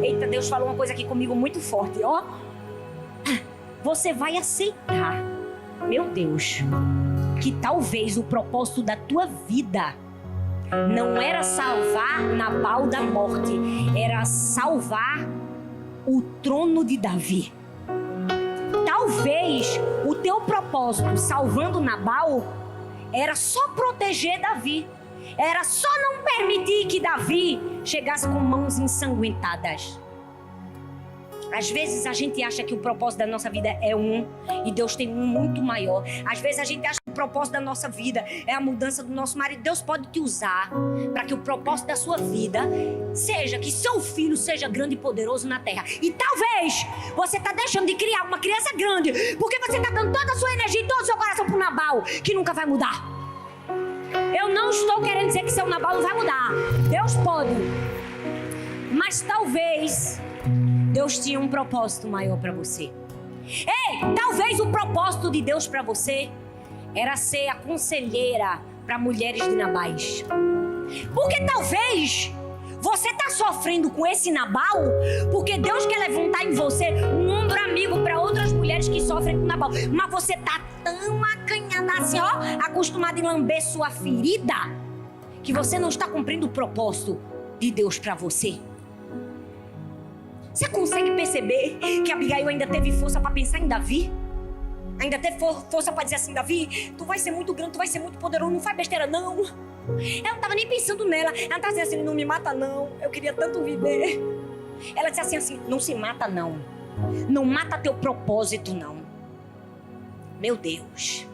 Eita, Deus falou uma coisa aqui comigo muito forte, ó. Você vai aceitar, meu Deus, que talvez o propósito da tua vida não era salvar Nabal da morte, era salvar o trono de Davi. Talvez o teu propósito salvando Nabal era só proteger Davi, era só não permitir que Davi chegasse com mãos ensanguentadas. Às vezes a gente acha que o propósito da nossa vida é um e Deus tem um muito maior. Às vezes a gente acha que o propósito da nossa vida é a mudança do nosso marido. Deus pode te usar para que o propósito da sua vida seja que seu filho seja grande e poderoso na terra. E talvez você está deixando de criar uma criança grande porque você está dando toda a sua energia e todo o seu coração para o Nabal, que nunca vai mudar. Eu não estou querendo dizer que seu Nabal não vai mudar. Deus pode. Mas talvez Deus tinha um propósito maior para você. Ei, talvez o propósito de Deus para você era ser a conselheira para mulheres de Nabais. Porque talvez você está sofrendo com esse Nabal porque Deus quer levantar em você um ombro amigo para outras mulheres que sofrem com Nabal. Mas você está tão acanhada assim, ó, acostumada em lamber sua ferida, que você não está cumprindo o propósito de Deus para você. Você consegue perceber que Abigail ainda teve força para pensar em Davi? Ainda teve força para dizer assim: Davi, tu vai ser muito grande, tu vai ser muito poderoso, não faz besteira não. Ela não estava nem pensando nela. Ela estava dizendo assim: não me mata não, eu queria tanto viver. Ela disse assim: não se mata não. Não mata teu propósito não. Meu Deus.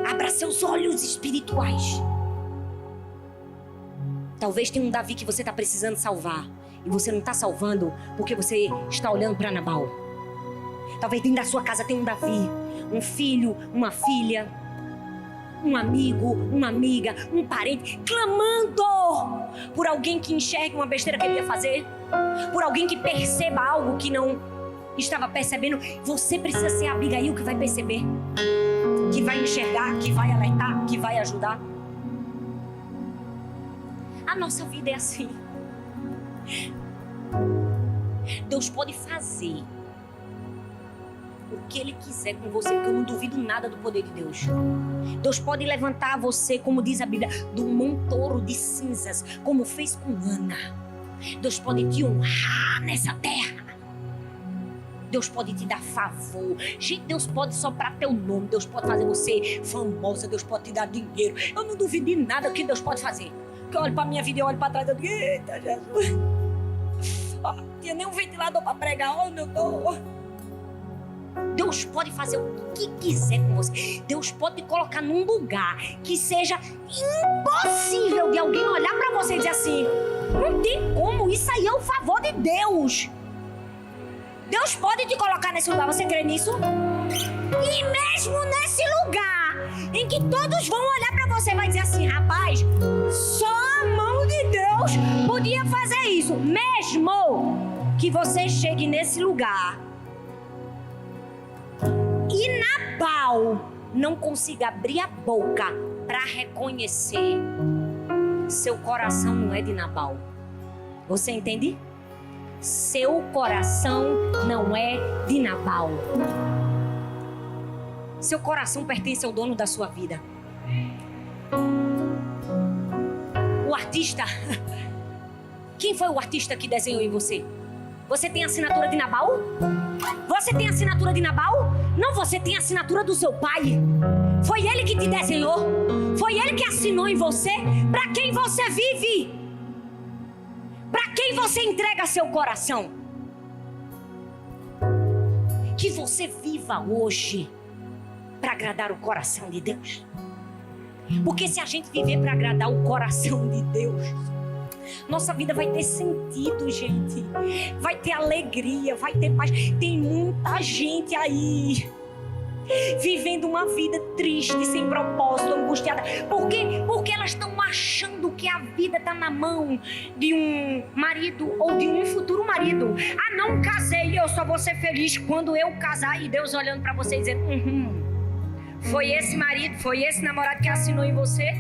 Abra seus olhos espirituais. Talvez tenha um Davi que você está precisando salvar e você não está salvando porque você está olhando para Nabal. Talvez dentro da sua casa tenha um Davi, um filho, uma filha, um amigo, uma amiga, um parente, clamando por alguém que enxergue uma besteira que ele ia fazer, por alguém que perceba algo que não estava percebendo. Você precisa ser a Abigail que vai perceber, que vai enxergar, que vai alertar, que vai ajudar. A nossa vida é assim. Deus pode fazer o que Ele quiser com você, porque eu não duvido nada do poder de Deus. Deus pode levantar você, como diz a Bíblia, do montouro de cinzas, como fez com Ana. Deus pode te honrar nessa terra. Deus pode te dar favor. Gente, Deus pode soprar teu nome. Deus pode fazer você famosa. Deus pode te dar dinheiro. Eu não duvido de nada que Deus pode fazer. Porque eu olho pra minha vida e olho pra trás e eu digo: eita, Jesus. Não tinha nem um ventilador pra pregar. Onde eu tô? Deus pode fazer o que quiser com você. Deus pode te colocar num lugar que seja impossível de alguém olhar pra você e dizer assim: não tem como, isso aí é o favor de Deus. Deus pode te colocar nesse lugar, você crê nisso? E mesmo nesse lugar em que todos vão olhar pra você, vai dizer assim: rapaz, só a mão de Deus podia fazer isso. Mesmo que você chegue nesse lugar e Nabal não consiga abrir a boca para reconhecer, seu coração não é de Nabal. Você entende? Seu coração não é de Nabal. Seu coração pertence ao dono da sua vida. O artista, quem foi o artista que desenhou em você? Você tem a assinatura de Nabal? Você tem a assinatura de Nabal? Não, você tem a assinatura do seu pai. Foi ele que te desenhou. Foi ele que assinou em você. Para quem você vive? Para quem você entrega seu coração? Que você viva hoje para agradar o coração de Deus. Porque se a gente viver para agradar o coração de Deus, nossa vida vai ter sentido, gente. Vai ter alegria, vai ter paz. Tem muita gente aí vivendo uma vida triste, sem propósito, angustiada. Por quê? Porque elas estão achando que a vida está na mão de um marido ou de um futuro marido. Ah, não casei, eu só vou ser feliz quando eu casar. E Deus olhando para você e dizendo: foi esse marido, foi esse namorado que assinou em você?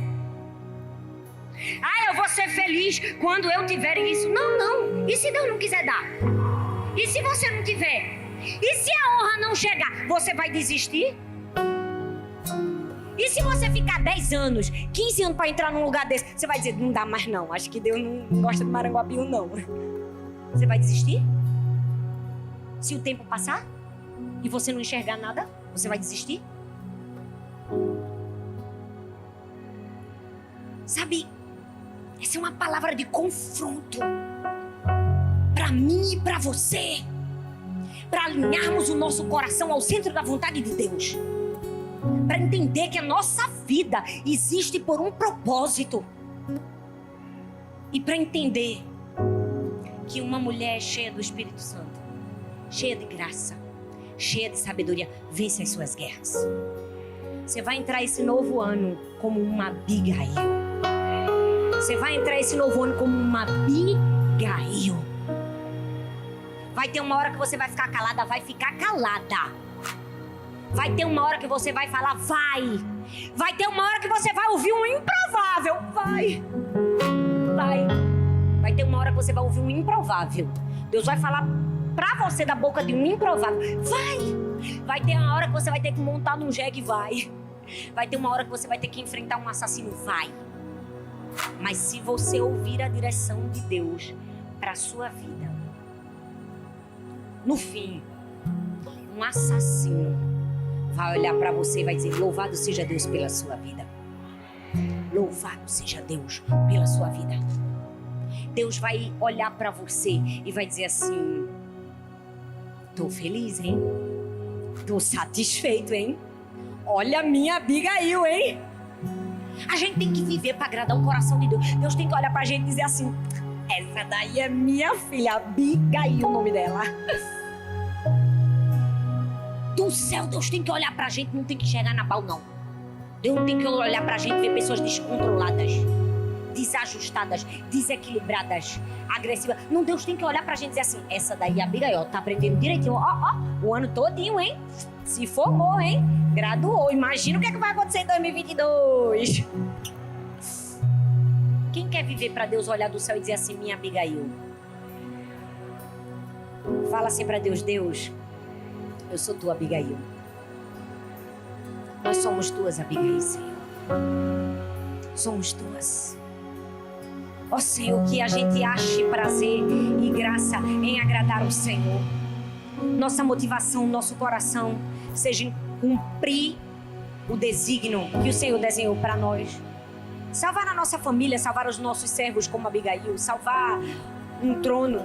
Ah, eu vou ser feliz quando eu tiver isso. Não, não. E se Deus não quiser dar? E se você não tiver? E se a honra não chegar? Você vai desistir? E se você ficar 10 anos, 15 anos para entrar num lugar desse? Você vai dizer: não dá mais não. Acho que Deus não gosta de Maranguapiú não. Você vai desistir? Se o tempo passar e você não enxergar nada, você vai desistir? Sabe, essa é uma palavra de confronto para mim e para você. para alinharmos o nosso coração ao centro da vontade de Deus. Para entender que a nossa vida existe por um propósito. E para entender que uma mulher cheia do Espírito Santo, cheia de graça, cheia de sabedoria, vence as suas guerras. Você vai entrar esse novo ano como uma Abigail. Você vai entrar esse novo ano como uma Abigail. Vai ter uma hora que você vai ficar calada, vai ficar calada. Vai ter uma hora que você vai falar, vai. Vai ter uma hora que você vai ouvir um improvável, vai. Vai ter uma hora que você vai ouvir um improvável. Deus vai falar pra você da boca de um improvável, vai ter uma hora que você vai ter que montar num jegue, vai ter uma hora que você vai ter que enfrentar um assassino, vai. Mas se você ouvir a direção de Deus pra sua vida, no fim, um assassino vai olhar pra você e vai dizer, louvado seja Deus pela sua vida. Louvado seja Deus pela sua vida. Deus vai olhar pra você e vai dizer assim, tô feliz, hein? Tô satisfeito, hein? Olha a minha Abigail, hein? A gente tem que viver para agradar o coração de Deus. Deus tem que olhar pra gente e dizer assim, essa daí é minha filha, Abigail, o nome dela. Do céu, Deus tem que olhar pra gente, não tem que chegar na pau, não. Deus não tem que olhar pra gente e ver pessoas descontroladas, desajustadas, desequilibradas, agressivas. Não, Deus tem que olhar pra gente e dizer assim, essa daí, a Abigail, tá aprendendo direitinho, o ano todinho, hein? Se formou, hein? Graduou. Imagina o que é que vai acontecer em 2022. Quem quer viver pra Deus olhar do céu e dizer assim, minha Abigail? Fala assim pra Deus, Deus, eu sou tua Abigail. Nós somos tuas Abigail, Senhor. Somos tuas. Ó Senhor, que a gente ache prazer e graça em agradar o Senhor. Nossa motivação, nosso coração seja em cumprir o desígnio que o Senhor desenhou para nós. Salvar a nossa família, salvar os nossos servos como Abigail, salvar um trono,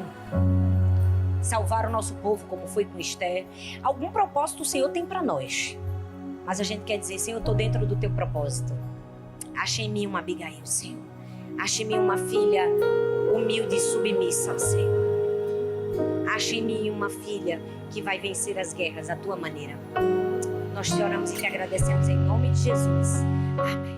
salvar o nosso povo como foi com Esther. Algum propósito o Senhor tem para nós. Mas a gente quer dizer, Senhor, eu estou dentro do teu propósito. Acha em mim uma Abigail, Senhor. Acha em mim uma filha humilde e submissa, Senhor. Acha em mim uma filha que vai vencer as guerras à tua maneira. Nós te oramos e te agradecemos em nome de Jesus. Amém.